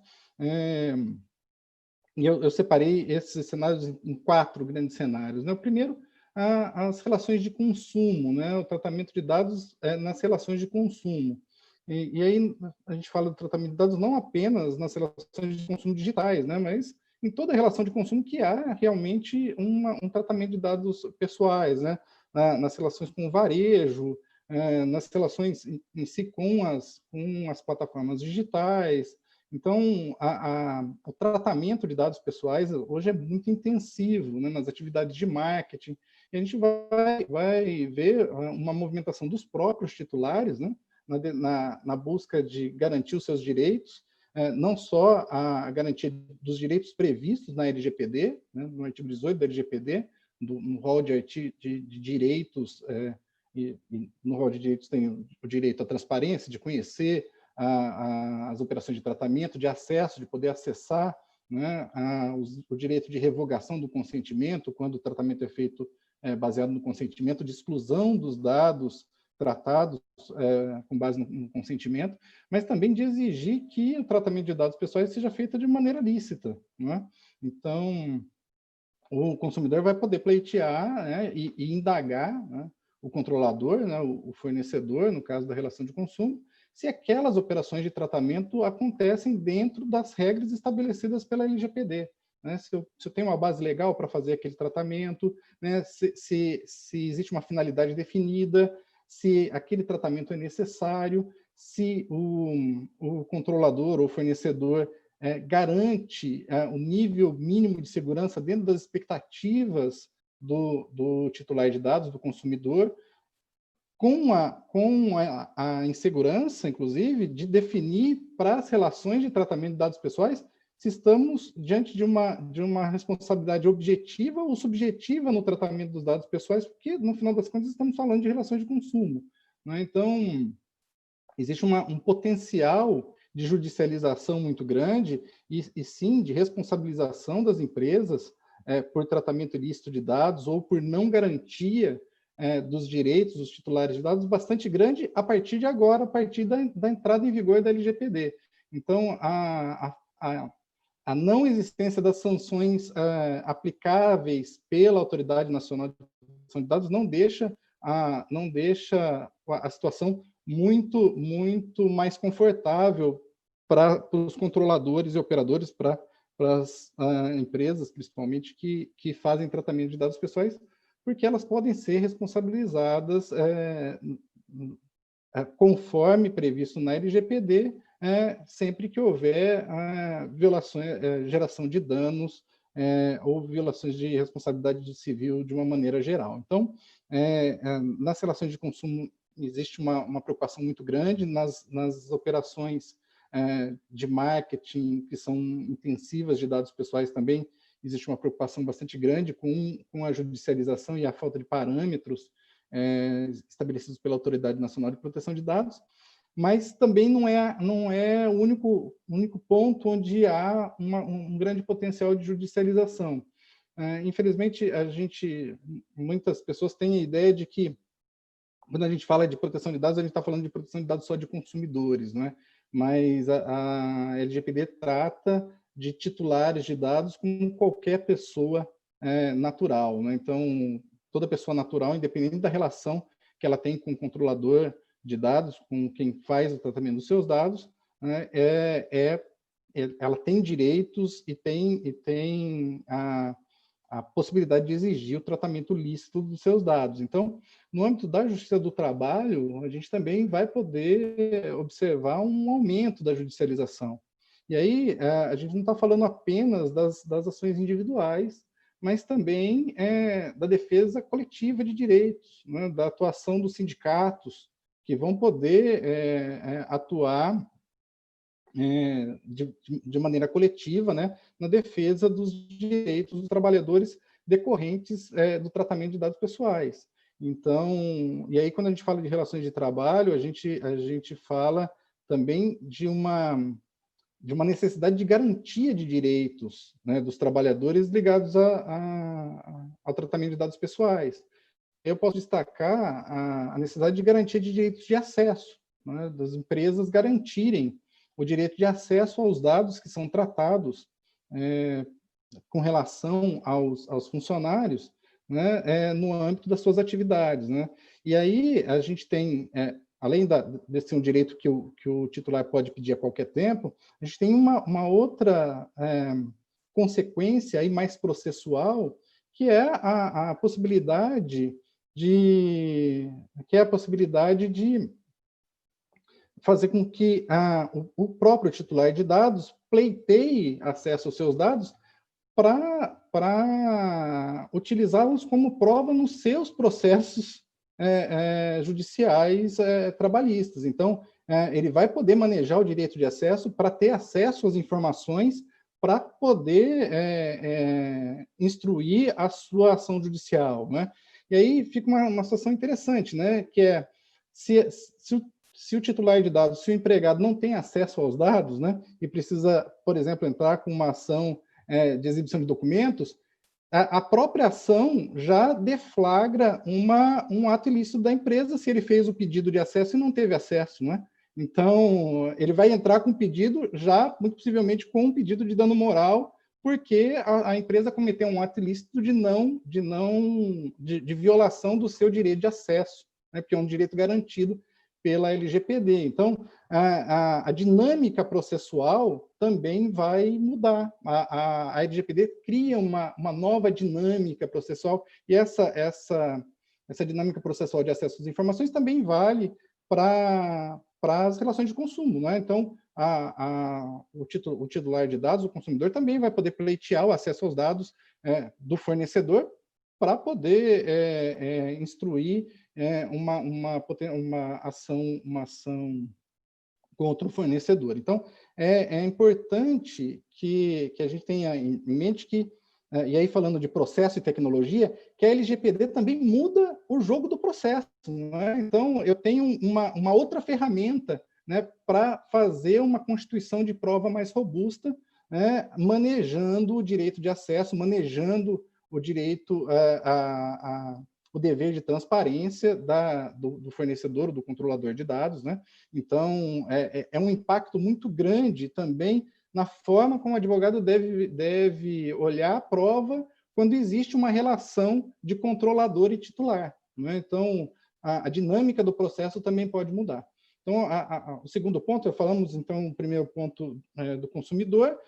E eu separei esses cenários em 4 grandes cenários, né? O primeiro, as relações de consumo, né? O tratamento de dados nas relações de consumo. E aí a gente fala do tratamento de dados não apenas nas relações de consumo digitais, né? Mas em toda relação de consumo que há realmente um tratamento de dados pessoais, né? Nas relações com o varejo, nas relações em si com as plataformas digitais. Então, o tratamento de dados pessoais hoje é muito intensivo, né, nas atividades de marketing, e a gente vai ver uma movimentação dos próprios titulares, né, na busca de garantir os seus direitos, não só a garantia dos direitos previstos na LGPD, né, no artigo 18 da LGPD, no rol de direitos, e no rol de direitos tem o direito à transparência, de conhecer as operações de tratamento, de acesso, de poder acessar, né, o direito de revogação do consentimento, quando o tratamento é feito baseado no consentimento, de exclusão dos dados tratados com base no consentimento, mas também de exigir que o tratamento de dados pessoais seja feito de maneira lícita, né? Então, o consumidor vai poder pleitear, né, e indagar, né, o controlador, né, o fornecedor, no caso da relação de consumo, se aquelas operações de tratamento acontecem dentro das regras estabelecidas pela LGPD. Né? Se eu tenho uma base legal para fazer aquele tratamento, né? se existe uma finalidade definida, se aquele tratamento é necessário, se o controlador ou fornecedor garante o nível mínimo de segurança dentro das expectativas do titular de dados, do consumidor, com a insegurança, inclusive, de definir para as relações de tratamento de dados pessoais se estamos diante de uma responsabilidade objetiva ou subjetiva no tratamento dos dados pessoais, porque, no final das contas, estamos falando de relações de consumo, né? Então, existe um potencial de judicialização muito grande e sim, de responsabilização das empresas por tratamento ilícito de dados ou por não garantia dos direitos dos titulares de dados bastante grande a partir de agora, a partir da entrada em vigor da LGPD. Então, a não existência das sanções aplicáveis pela Autoridade Nacional de Proteção de Dados não deixa a situação muito mais confortável para os controladores e operadores, para as empresas, principalmente, que fazem tratamento de dados pessoais, porque elas podem ser responsabilizadas conforme previsto na LGPD, sempre que houver violações, geração de danos ou violações de responsabilidade civil de uma maneira geral. Então, nas relações de consumo existe uma preocupação muito grande, nas operações de marketing que são intensivas de dados pessoais também existe uma preocupação bastante grande com a judicialização e a falta de parâmetros estabelecidos pela Autoridade Nacional de Proteção de Dados, mas também não é o único ponto onde há um grande potencial de judicialização. Infelizmente, muitas pessoas têm a ideia de que, quando a gente fala de proteção de dados, a gente está falando de proteção de dados só de consumidores, não é? Mas a LGPD trata de titulares de dados como qualquer pessoa natural, né? Então, toda pessoa natural, independente da relação que ela tem com o controlador de dados, com quem faz o tratamento dos seus dados, né, ela tem direitos e tem a possibilidade de exigir o tratamento lícito dos seus dados. Então, no âmbito da Justiça do Trabalho, a gente também vai poder observar um aumento da judicialização. E aí, a gente não está falando apenas das ações individuais, mas também da defesa coletiva de direitos, né, da atuação dos sindicatos, que vão poder atuar de maneira coletiva, né, na defesa dos direitos dos trabalhadores decorrentes do tratamento de dados pessoais. Então, e aí quando a gente fala de relações de trabalho, a gente fala também de uma necessidade de garantia de direitos, né, dos trabalhadores ligados ao tratamento de dados pessoais. Eu posso destacar a necessidade de garantia de direitos de acesso, né, das empresas garantirem o direito de acesso aos dados que são tratados com relação aos funcionários, né, no âmbito das suas atividades, né? E aí a gente tem, além desse um direito que o titular pode pedir a qualquer tempo, a gente tem uma outra consequência aí mais processual, que é a possibilidade de fazer com que o próprio titular de dados pleiteie acesso aos seus dados para utilizá-los como prova nos seus processos judiciais trabalhistas. Então, ele vai poder manejar o direito de acesso para ter acesso às informações para poder instruir a sua ação judicial, né? E aí fica uma situação interessante, né? Que é, se o titular de dados, se o empregado não tem acesso aos dados, né, e precisa, por exemplo, entrar com uma ação de exibição de documentos, a própria ação já deflagra um ato ilícito da empresa se ele fez o pedido de acesso e não teve acesso, né? Então, ele vai entrar com pedido já, muito possivelmente, com um pedido de dano moral, porque a empresa cometeu um ato ilícito de violação do seu direito de acesso, né? Porque é um direito garantido pela LGPD. Então, a dinâmica processual também vai mudar. A LGPD cria uma nova dinâmica processual, e essa dinâmica processual de acesso às informações também vale para as relações de consumo, né? Então, o titular de dados, o consumidor, também vai poder pleitear o acesso aos dados do fornecedor para poder instruir uma ação contra o fornecedor. Então, é importante que a gente tenha em mente que, e aí falando de processo e tecnologia, que a LGPD também muda o jogo do processo. Não é? Então, eu tenho uma outra ferramenta, né, para fazer uma constituição de prova mais robusta, né, manejando o direito de acesso, manejando o direito, o dever de transparência do fornecedor, do controlador de dados, né? Então, é um impacto muito grande também na forma como o advogado deve olhar a prova quando existe uma relação de controlador e titular, né? Então, a dinâmica do processo também pode mudar. Então, o segundo ponto, falamos, então, o primeiro ponto do consumidor,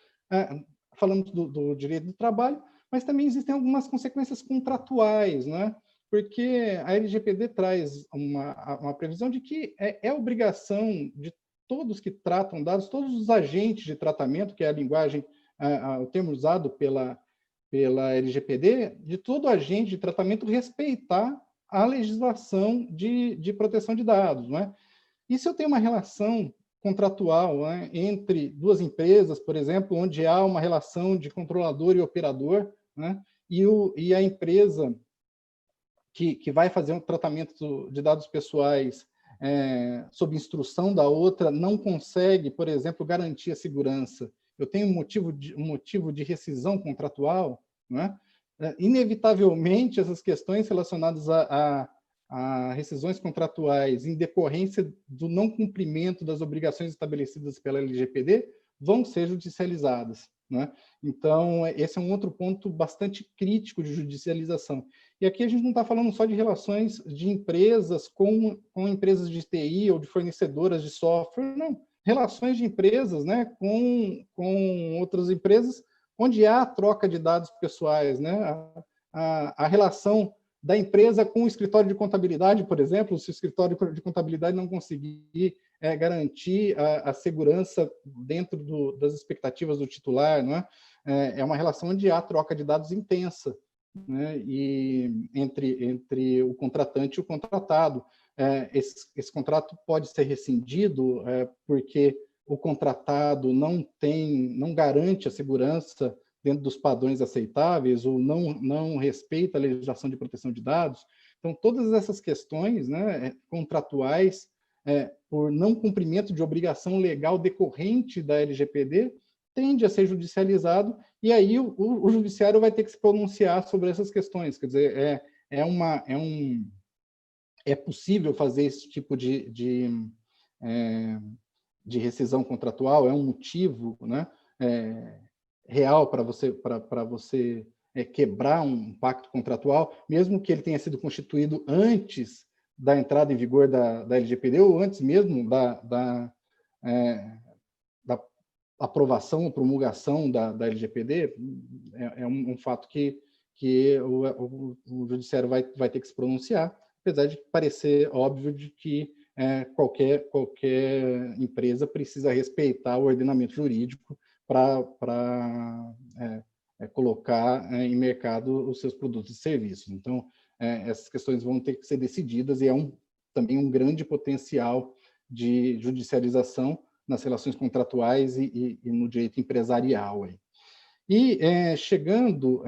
falamos do direito do trabalho, mas também existem algumas consequências contratuais, né? Porque a LGPD traz uma previsão de que é obrigação de todos que tratam dados, todos os agentes de tratamento, que é a linguagem, o termo usado pela LGPD, de todo agente de tratamento respeitar a legislação de proteção de dados, né? E se eu tenho uma relação contratual, né, entre duas empresas, por exemplo, onde há uma relação de controlador e operador, né, e a empresa que vai fazer um tratamento de dados pessoais sob instrução da outra não consegue, por exemplo, garantir a segurança, eu tenho um motivo de rescisão contratual, né? Inevitavelmente, essas questões relacionadas a rescisões contratuais em decorrência do não cumprimento das obrigações estabelecidas pela LGPD vão ser judicializadas, né? Então, esse é um outro ponto bastante crítico de judicialização. E aqui a gente não está falando só de relações de empresas com empresas de TI ou de fornecedoras de software, não. Relações de empresas, né, com outras empresas, onde há troca de dados pessoais, né? A relação da empresa com o escritório de contabilidade, por exemplo, se o escritório de contabilidade não conseguir garantir a segurança dentro das expectativas do titular, não é? É uma relação onde há troca de dados intensa, né? E entre o contratante e o contratado. Esse contrato pode ser rescindido porque o contratado não garante a segurança dentro dos padrões aceitáveis ou não respeita a legislação de proteção de dados. Então, todas essas questões, né, contratuais, por não cumprimento de obrigação legal decorrente da LGPD, tende a ser judicializado, e aí o judiciário vai ter que se pronunciar sobre essas questões. Quer dizer, é possível fazer esse tipo de rescisão contratual, é um motivo, né, real para você quebrar um pacto contratual, mesmo que ele tenha sido constituído antes da entrada em vigor da LGPD ou antes mesmo da aprovação ou promulgação da LGPD, é um fato que o judiciário vai ter que se pronunciar, apesar de parecer óbvio de que qualquer empresa precisa respeitar o ordenamento jurídico para colocar em mercado os seus produtos e serviços. Então, essas questões vão ter que ser decididas e também um grande potencial de judicialização nas relações contratuais e no direito empresarial. E chegando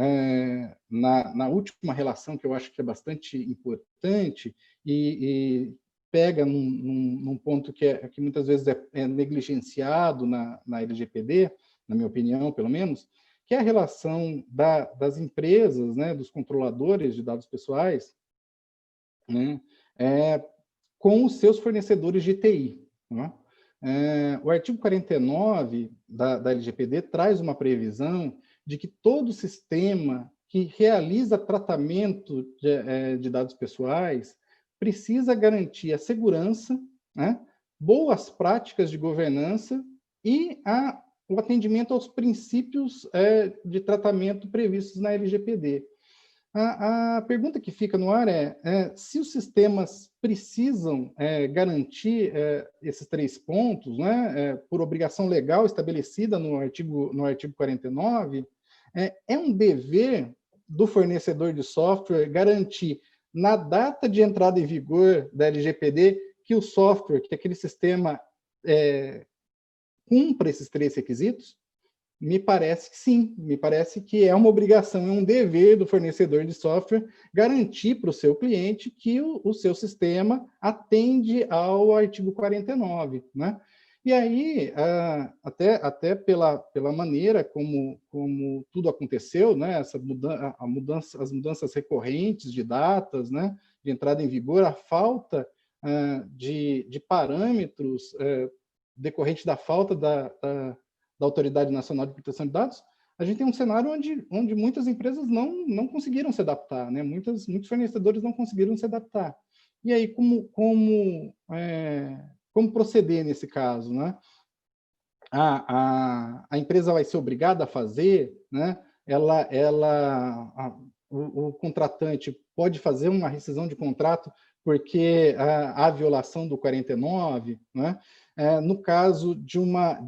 na última relação, que eu acho que é bastante importante e pega num ponto que muitas vezes é negligenciado na LGPD, na minha opinião, pelo menos, que é a relação das empresas, né, dos controladores de dados pessoais, né, com os seus fornecedores de TI. Né? O artigo 49 da LGPD traz uma previsão de que todo sistema que realiza tratamento de dados pessoais precisa garantir a segurança, né, boas práticas de governança e o atendimento aos princípios de tratamento previstos na LGPD. A pergunta que fica no ar se os sistemas precisam garantir esses 3 pontos, né, por obrigação legal estabelecida no artigo 49, é um dever do fornecedor de software garantir, na data de entrada em vigor da LGPD, que o software, que aquele sistema cumpra esses 3 requisitos? Me parece que sim, me parece que é uma obrigação, é um dever do fornecedor de software garantir para o seu cliente que o seu sistema atende ao artigo 49, né? E aí, até pela maneira como tudo aconteceu, né? As mudanças recorrentes de datas, né? De entrada em vigor, a falta de parâmetros decorrente da falta da Autoridade Nacional de Proteção de Dados, a gente tem um cenário onde muitas empresas não conseguiram se adaptar, né? Muitos fornecedores não conseguiram se adaptar. E aí, como proceder nesse caso, né? A empresa vai ser obrigada a fazer, né? O contratante pode fazer uma rescisão de contrato porque há violação do 49, né? No caso de uma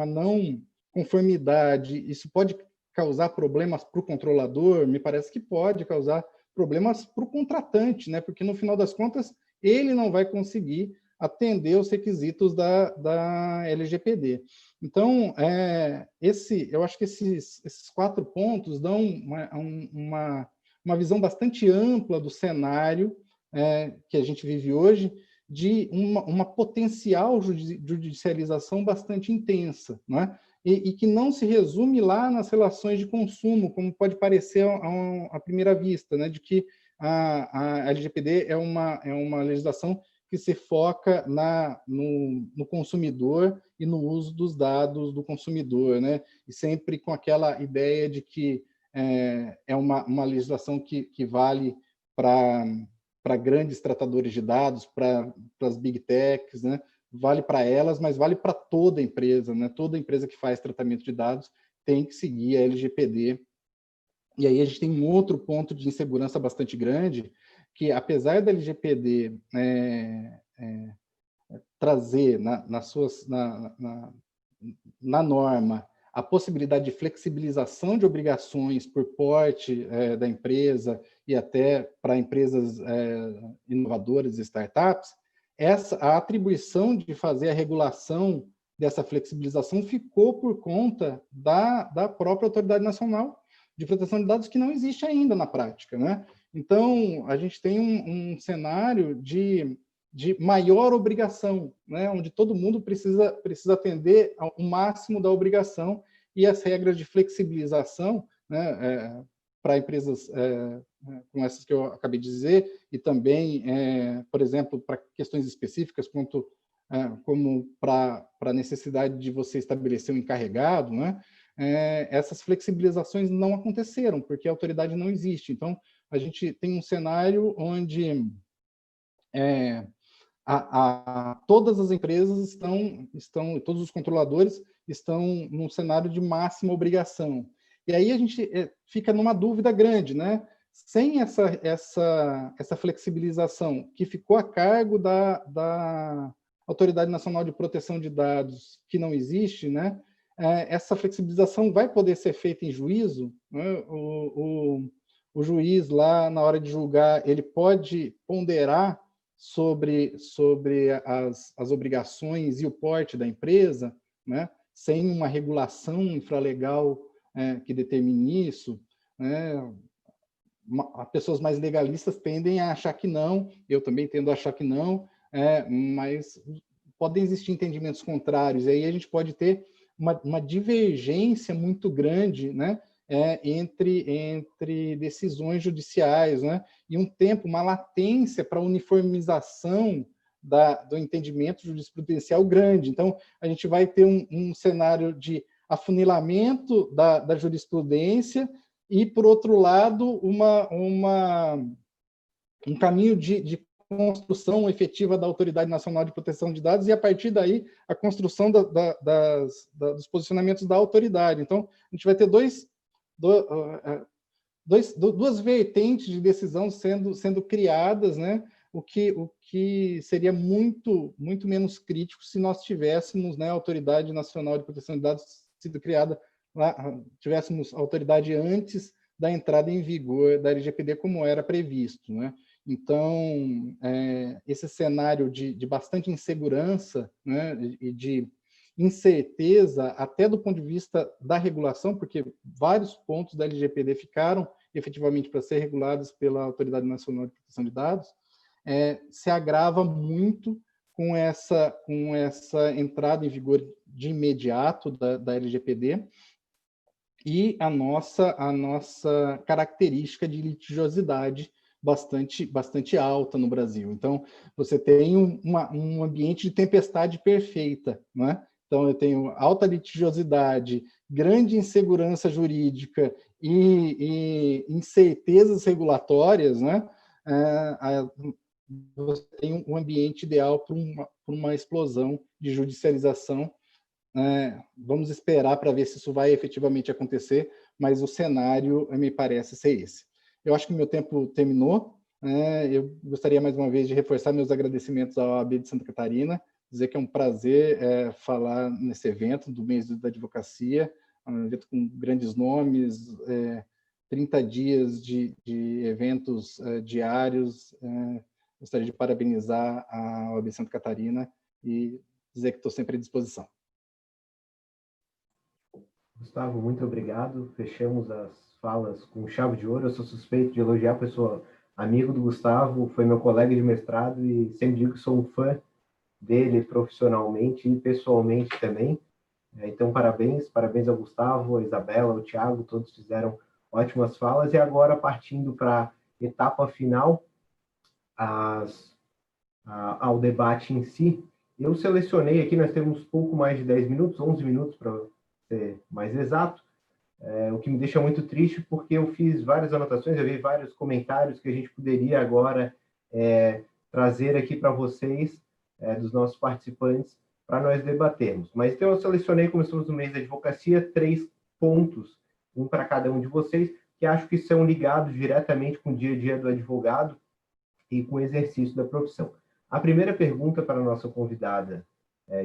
não conformidade, isso pode causar problemas para o controlador? Me parece que pode causar problemas para o contratante, né? Porque no final das contas ele não vai conseguir atender os requisitos da LGPD. Então, eu acho que esses 4 pontos dão uma visão bastante ampla do cenário que a gente vive hoje, de uma potencial judicialização bastante intensa, né? E que não se resume lá nas relações de consumo, como pode parecer à primeira vista, né? De que a LGPD é uma legislação que se foca no consumidor e no uso dos dados do consumidor, né? E sempre com aquela ideia de que é uma legislação que vale para grandes tratadores de dados, para as big techs, né? Vale para elas, mas vale para toda empresa, né? Toda empresa que faz tratamento de dados tem que seguir a LGPD. E aí a gente tem um outro ponto de insegurança bastante grande, que apesar da LGPD trazer na norma a possibilidade de flexibilização de obrigações por porte da empresa e até para empresas inovadoras e startups, a atribuição de fazer a regulação dessa flexibilização ficou por conta da própria Autoridade Nacional de Proteção de Dados, que não existe ainda na prática, né? Então, a gente tem um cenário de maior obrigação, né? Onde todo mundo precisa atender ao máximo da obrigação, e as regras de flexibilização, né, para empresas como essas que eu acabei de dizer, e também, por exemplo, para questões específicas, como para a necessidade de você estabelecer um encarregado, né? Essas flexibilizações não aconteceram, porque a autoridade não existe. Então, a gente tem um cenário onde todas as empresas todos os controladores estão num cenário de máxima obrigação. E aí a gente fica numa dúvida grande, né? Sem essa flexibilização que ficou a cargo da Autoridade Nacional de Proteção de Dados, que não existe, né? Essa flexibilização vai poder ser feita em juízo, né? O juiz lá, na hora de julgar, ele pode ponderar sobre as obrigações e o porte da empresa, né? Sem uma regulação infralegal que determine isso, né? As pessoas mais legalistas tendem a achar que não, eu também tendo a achar que não, mas podem existir entendimentos contrários, e aí a gente pode ter uma divergência muito grande, né? Entre decisões judiciais, né? E uma latência para uniformização do entendimento jurisprudencial grande. Então, a gente vai ter um cenário de afunilamento da jurisprudência e, por outro lado, um caminho de construção efetiva da Autoridade Nacional de Proteção de Dados, e, a partir daí, a construção dos posicionamentos da autoridade. Então, a gente vai ter duas vertentes de decisão sendo criadas, né? O que seria muito menos crítico se nós tivéssemos, né, a Autoridade Nacional de Proteção de Dados sido criada lá, tivéssemos autoridade antes da entrada em vigor da LGPD, como era previsto, né? Então, esse cenário de bastante insegurança, né, e de incerteza, até do ponto de vista da regulação, porque vários pontos da LGPD ficaram efetivamente para ser regulados pela Autoridade Nacional de Proteção de Dados, se agrava muito com essa entrada em vigor de imediato da LGPD e a nossa característica de litigiosidade bastante alta no Brasil. Então, você tem um ambiente de tempestade perfeita, né? Então, eu tenho alta litigiosidade, grande insegurança jurídica e incertezas regulatórias, né? Você tem um ambiente ideal para uma explosão de judicialização. Vamos esperar para ver se isso vai efetivamente acontecer, mas o cenário me parece ser esse. Eu acho que meu tempo terminou. Eu gostaria mais uma vez de reforçar meus agradecimentos à OAB de Santa Catarina, dizer que é um prazer falar nesse evento do mês da advocacia, um evento com grandes nomes, 30 dias de eventos diários. Gostaria de parabenizar a OAB Santa Catarina e dizer que estou sempre à disposição. Gustavo, muito obrigado. Fechamos as falas com chave de ouro. Eu sou suspeito de elogiar a pessoa, amigo do Gustavo, foi meu colega de mestrado e sempre digo que sou um fã dele profissionalmente e pessoalmente também. Então, parabéns ao Gustavo, a Isabela, ao Thiago, todos fizeram ótimas falas. E agora, partindo para a etapa final, ao debate em si, eu selecionei aqui, nós temos pouco mais de 10 minutos, 11 minutos para ser mais exato, o que me deixa muito triste, porque eu fiz várias anotações, eu vi vários comentários que a gente poderia agora trazer aqui para vocês, dos nossos participantes, para nós debatermos. Mas então eu selecionei, como estamos no mês da advocacia, 3 pontos, um para cada um de vocês, que acho que são ligados diretamente com o dia a dia do advogado e com o exercício da profissão. A primeira pergunta para a nossa convidada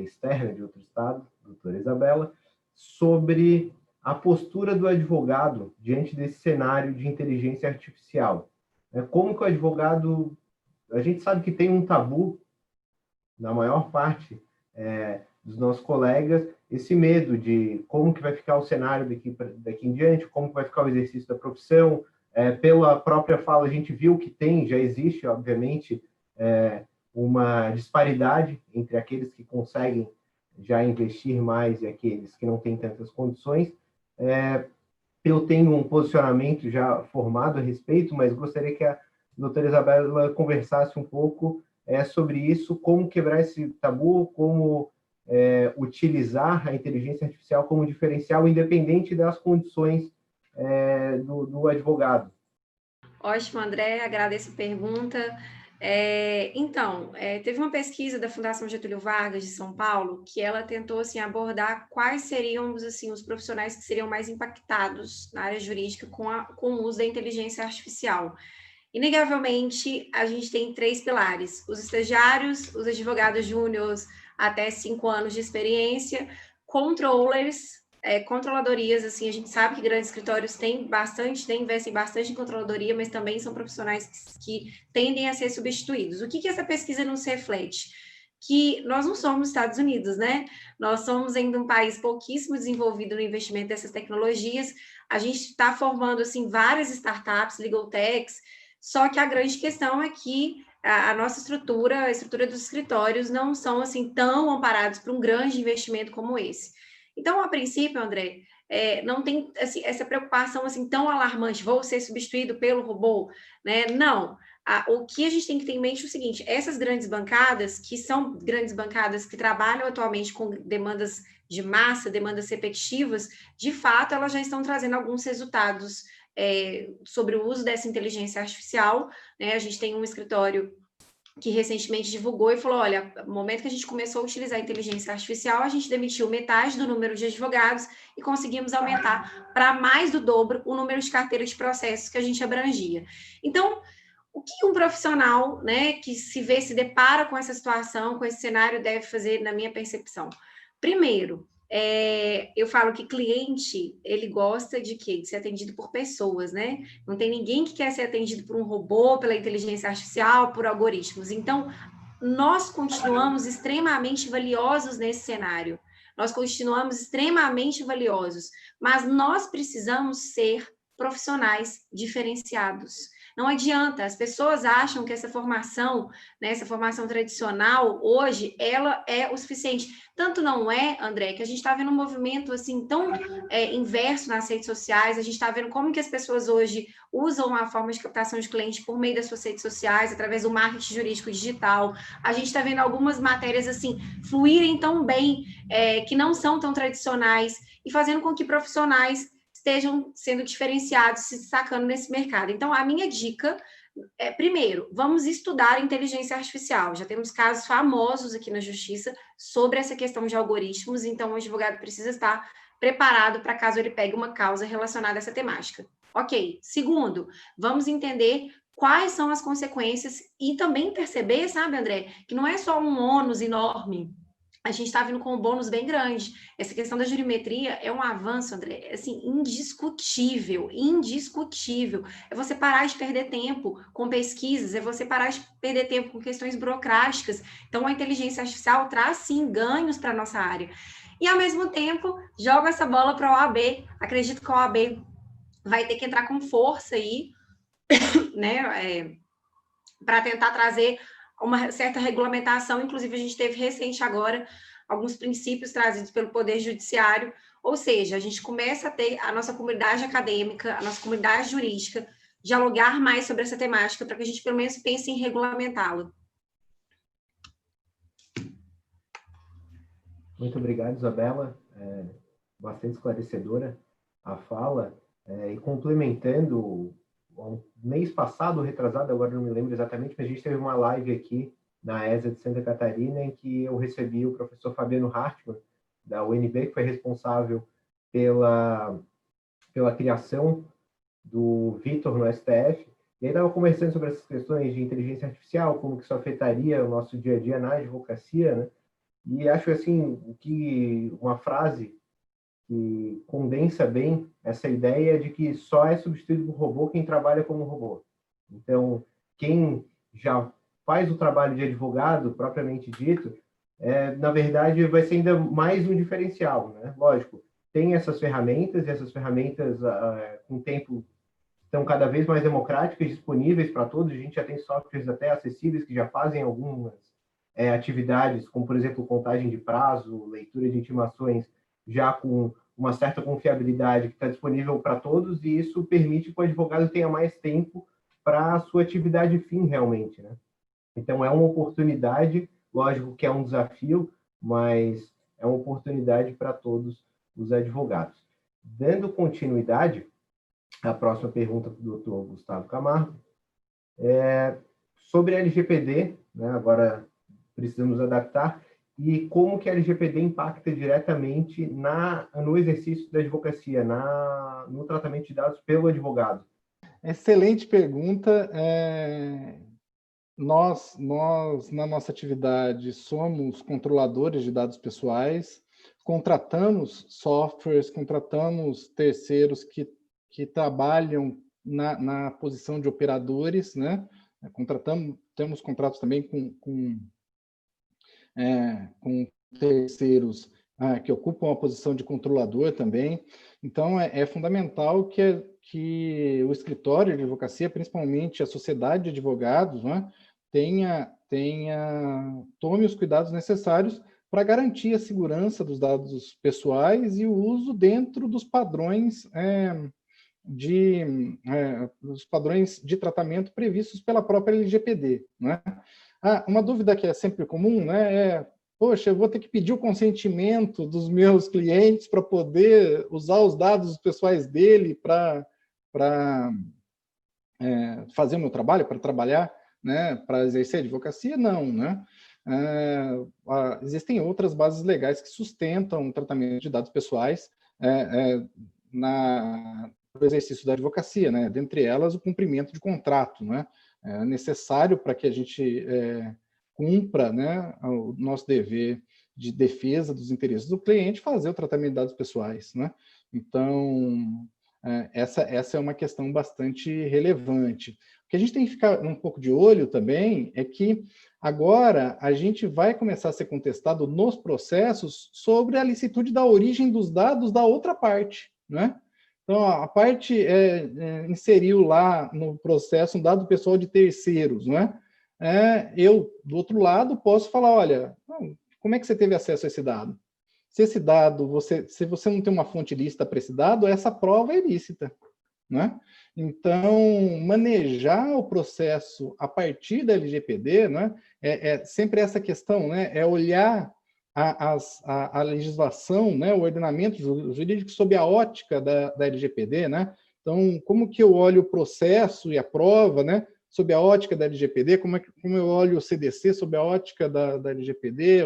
externa de outro estado, doutora Isabela, sobre a postura do advogado diante desse cenário de inteligência artificial. Como que o advogado... A gente sabe que tem um tabu, na maior parte dos nossos colegas, esse medo de como que vai ficar o cenário daqui em diante, como que vai ficar o exercício da profissão. Pela própria fala, a gente viu que já existe, obviamente, uma disparidade entre aqueles que conseguem já investir mais e aqueles que não têm tantas condições. Eu tenho um posicionamento já formado a respeito, mas gostaria que a doutora Isabela conversasse um pouco sobre isso, como quebrar esse tabu, como utilizar a inteligência artificial como diferencial, independente das condições do advogado. Ótimo, André, agradeço a pergunta. Então, teve uma pesquisa da Fundação Getúlio Vargas de São Paulo que ela tentou assim, abordar quais seriam assim, os profissionais que seriam mais impactados na área jurídica com o uso da inteligência artificial. Inegavelmente, a gente tem 3 pilares: os estagiários, os advogados júniores até 5 anos de experiência, controllers, controladorias, assim, a gente sabe que grandes escritórios investem bastante em controladoria, mas também são profissionais que tendem a ser substituídos. O que essa pesquisa nos reflete? Que nós não somos Estados Unidos, né? Nós somos ainda um país pouquíssimo desenvolvido no investimento dessas tecnologias. A gente está formando, assim, várias startups, legal techs, só que a grande questão é que a nossa estrutura, a estrutura dos escritórios não são, assim, tão amparados para um grande investimento como esse. Então, a princípio, André, não tem assim, essa preocupação assim, tão alarmante, vou ser substituído pelo robô, né? Não. O que a gente tem que ter em mente é o seguinte: essas grandes bancadas, que são grandes bancadas que trabalham atualmente com demandas de massa, demandas repetitivas, de fato, elas já estão trazendo alguns resultados sobre o uso dessa inteligência artificial, né? A gente tem um escritório que recentemente divulgou e falou, olha, no momento que a gente começou a utilizar a inteligência artificial, a gente demitiu metade do número de advogados e conseguimos aumentar para mais do dobro o número de carteira de processos que a gente abrangia. Então, o que um profissional, né, que se depara com essa situação, com esse cenário, deve fazer, na minha percepção? Primeiro, eu falo que cliente, ele gosta de quê? De ser atendido por pessoas, né? Não tem ninguém que quer ser atendido por um robô, pela inteligência artificial, por algoritmos. Então, nós continuamos extremamente valiosos nesse cenário. Nós continuamos extremamente valiosos, mas nós precisamos ser profissionais diferenciados. Não adianta, as pessoas acham que essa formação, né, essa formação tradicional, hoje, ela é o suficiente. Tanto não é, André, que a gente está vendo um movimento assim tão inverso nas redes sociais, a gente está vendo como que as pessoas hoje usam a forma de captação de cliente por meio das suas redes sociais, através do marketing jurídico digital. A gente está vendo algumas matérias assim fluírem tão bem, que não são tão tradicionais, e fazendo com que profissionais estejam sendo diferenciados, se destacando nesse mercado. Então, a minha dica é, primeiro, vamos estudar inteligência artificial. Já temos casos famosos aqui na Justiça sobre essa questão de algoritmos, então o advogado precisa estar preparado para caso ele pegue uma causa relacionada a essa temática. Ok. Segundo, vamos entender quais são as consequências e também perceber, sabe, André, que não é só um ônus enorme. A gente está vindo com um bônus bem grande. Essa questão da jurimetria é um avanço, André, assim, indiscutível, indiscutível. É você parar de perder tempo com pesquisas, é você parar de perder tempo com questões burocráticas. Então, a inteligência artificial traz, sim, ganhos para a nossa área. E, ao mesmo tempo, joga essa bola para a OAB. Acredito que a OAB vai ter que entrar com força aí, né, para tentar trazer uma certa regulamentação. Inclusive, a gente teve recente agora alguns princípios trazidos pelo Poder Judiciário, ou seja, a gente começa a ter a nossa comunidade acadêmica, a nossa comunidade jurídica, dialogar mais sobre essa temática, para que a gente, pelo menos, pense em regulamentá-la. Muito obrigado, Isabela. Bastante esclarecedora a fala. E complementando, mês passado, retrasado, agora não me lembro exatamente, mas a gente teve uma live aqui na ESA de Santa Catarina, em que eu recebi o professor Fabiano Hartmann, da UNB, que foi responsável pela criação do Vitor no STF, e aí estava conversando sobre essas questões de inteligência artificial, como que isso afetaria o nosso dia a dia na advocacia, né? E acho assim que uma frase que condensa bem essa ideia de que só é substituído por robô quem trabalha como robô. Então, quem já faz o trabalho de advogado, propriamente dito, na verdade, vai ser ainda mais um diferencial, né? Lógico, tem essas ferramentas, e essas ferramentas, com o tempo, estão cada vez mais democráticas, disponíveis para todos. A gente já tem softwares até acessíveis que já fazem algumas atividades, como, por exemplo, contagem de prazo, leitura de intimações, já com uma certa confiabilidade que está disponível para todos, e isso permite que o advogado tenha mais tempo para a sua atividade fim, realmente, né? Então, é uma oportunidade, lógico que é um desafio, mas é uma oportunidade para todos os advogados. Dando continuidade, a próxima pergunta para o Dr. Gustavo Camargo, sobre a LGPD, né? Agora precisamos adaptar, e como que a LGPD impacta diretamente no exercício da advocacia, no tratamento de dados pelo advogado? Excelente pergunta. Nós, na nossa atividade, somos controladores de dados pessoais, contratamos softwares, contratamos terceiros que trabalham na posição de operadores, né? Temos contratos também com terceiros que ocupam a posição de controlador também. Então, é fundamental que o escritório de advocacia, principalmente a sociedade de advogados, né, tome os cuidados necessários para garantir a segurança dos dados pessoais e o uso dentro dos padrões de tratamento previstos pela própria LGPD, né? Uma dúvida que é sempre comum, né, poxa, eu vou ter que pedir o consentimento dos meus clientes para poder usar os dados pessoais dele para fazer o meu trabalho, para trabalhar né, para exercer a advocacia? Não, né? Existem outras bases legais que sustentam o tratamento de dados pessoais no exercício da advocacia, né? Dentre elas, o cumprimento de contrato, né? É necessário para que a gente cumpra, né, o nosso dever de defesa dos interesses do cliente, fazer o tratamento de dados pessoais, né? Então, essa é uma questão bastante relevante. O que a gente tem que ficar um pouco de olho também é que agora a gente vai começar a ser contestado nos processos sobre a licitude da origem dos dados da outra parte, né? Então, a parte inseriu lá no processo um dado pessoal de terceiros, né? Eu, do outro lado, posso falar, olha, como é que você teve acesso a esse dado? Se esse dado, se você não tem uma fonte lícita para esse dado, essa prova é ilícita, né? Então, manejar o processo a partir da LGPD, né, sempre essa questão, né, é olhar a legislação, né, o ordenamento jurídico sob a ótica da LGPD, né? Então, como que eu olho o processo e a prova, né, sob a ótica da LGPD, como eu olho o CDC sob a ótica da LGPD,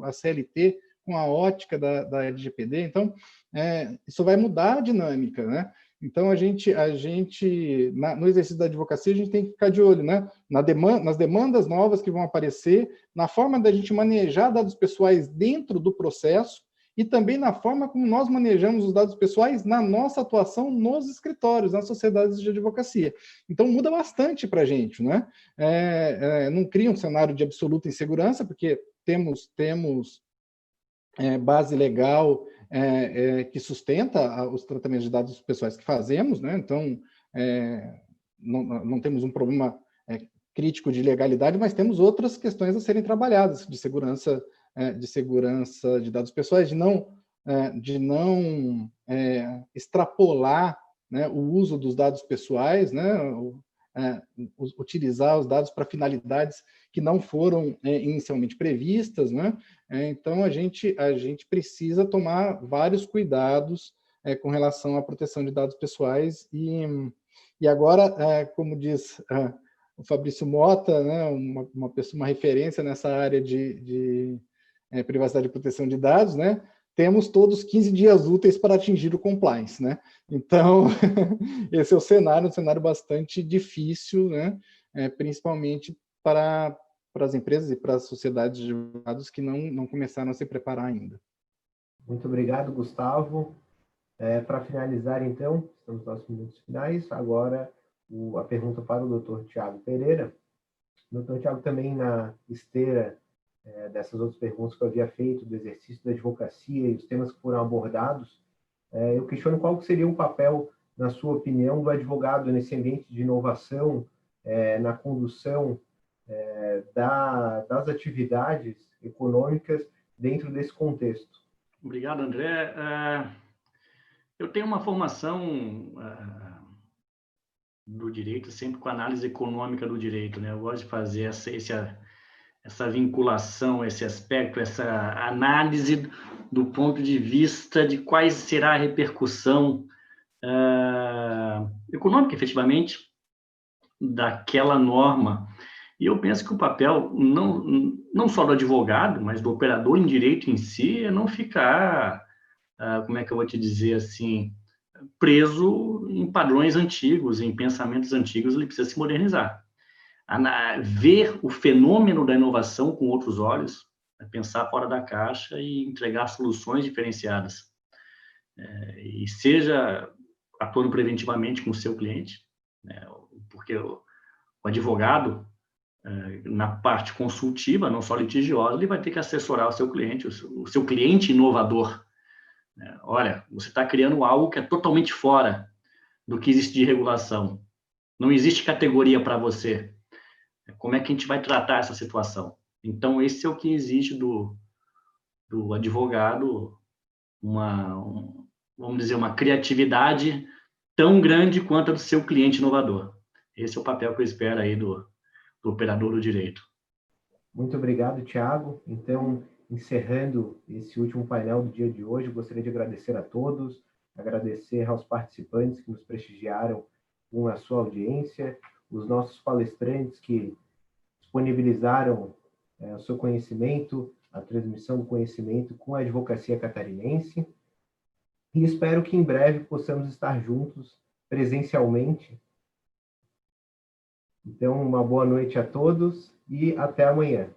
a CLT com a ótica da LGPD. Então, isso vai mudar a dinâmica, né? Então, no exercício da advocacia, a gente tem que ficar de olho, né? Nas demandas novas que vão aparecer, na forma da gente manejar dados pessoais dentro do processo e também na forma como nós manejamos os dados pessoais na nossa atuação nos escritórios, nas sociedades de advocacia. Então, muda bastante para a gente, né? Não cria um cenário de absoluta insegurança, porque temos base legal que sustenta os tratamentos de dados pessoais que fazemos, né? Então, não temos um problema crítico de legalidade, mas temos outras questões a serem trabalhadas de segurança de dados pessoais, de não extrapolar, né, o uso dos dados pessoais, né, utilizar os dados para finalidades que não foram inicialmente previstas, né? Então, a gente precisa tomar vários cuidados com relação à proteção de dados pessoais e agora, como diz o Fabrício Mota, né, uma referência nessa área de privacidade e proteção de dados, né? Temos todos 15 dias úteis para atingir o compliance, né? Então, esse é um cenário bastante difícil, né? Principalmente para as empresas e para as sociedades de dados que não começaram a se preparar ainda. Muito obrigado, Gustavo. Para finalizar, então, estamos nos nossos minutos finais. Agora, a pergunta para o Dr. Tiago Pereira. O Dr. Tiago, também na esteira dessas outras perguntas que eu havia feito, do exercício da advocacia e os temas que foram abordados, eu questiono qual seria o papel, na sua opinião, do advogado nesse ambiente de inovação, na condução das atividades econômicas dentro desse contexto. Obrigado, André. Eu tenho uma formação do direito sempre com análise econômica do direito, né? Eu gosto de fazer essa vinculação, esse aspecto, essa análise do ponto de vista de quais será a repercussão econômica, efetivamente, daquela norma. E eu penso que o papel, não só do advogado, mas do operador em direito em si, é não ficar, como é que eu vou te dizer assim, preso em padrões antigos, em pensamentos antigos. Ele precisa se modernizar. Ver o fenômeno da inovação com outros olhos, pensar fora da caixa e entregar soluções diferenciadas. E seja atuando preventivamente com o seu cliente, né, porque o advogado, na parte consultiva, não só litigiosa, ele vai ter que assessorar o seu cliente inovador. Olha, você está criando algo que é totalmente fora do que existe de regulação. Não existe categoria para você. Como é que a gente vai tratar essa situação? Então, esse é o que exige do advogado, vamos dizer, uma criatividade tão grande quanto a do seu cliente inovador. Esse é o papel que eu espero aí do operador do direito. Muito obrigado, Tiago. Então, encerrando esse último painel do dia de hoje, gostaria de agradecer a todos, agradecer aos participantes que nos prestigiaram com a sua audiência, os nossos palestrantes que disponibilizaram o seu conhecimento, a transmissão do conhecimento com a advocacia catarinense. E espero que em breve possamos estar juntos presencialmente. Então, uma boa noite a todos e até amanhã.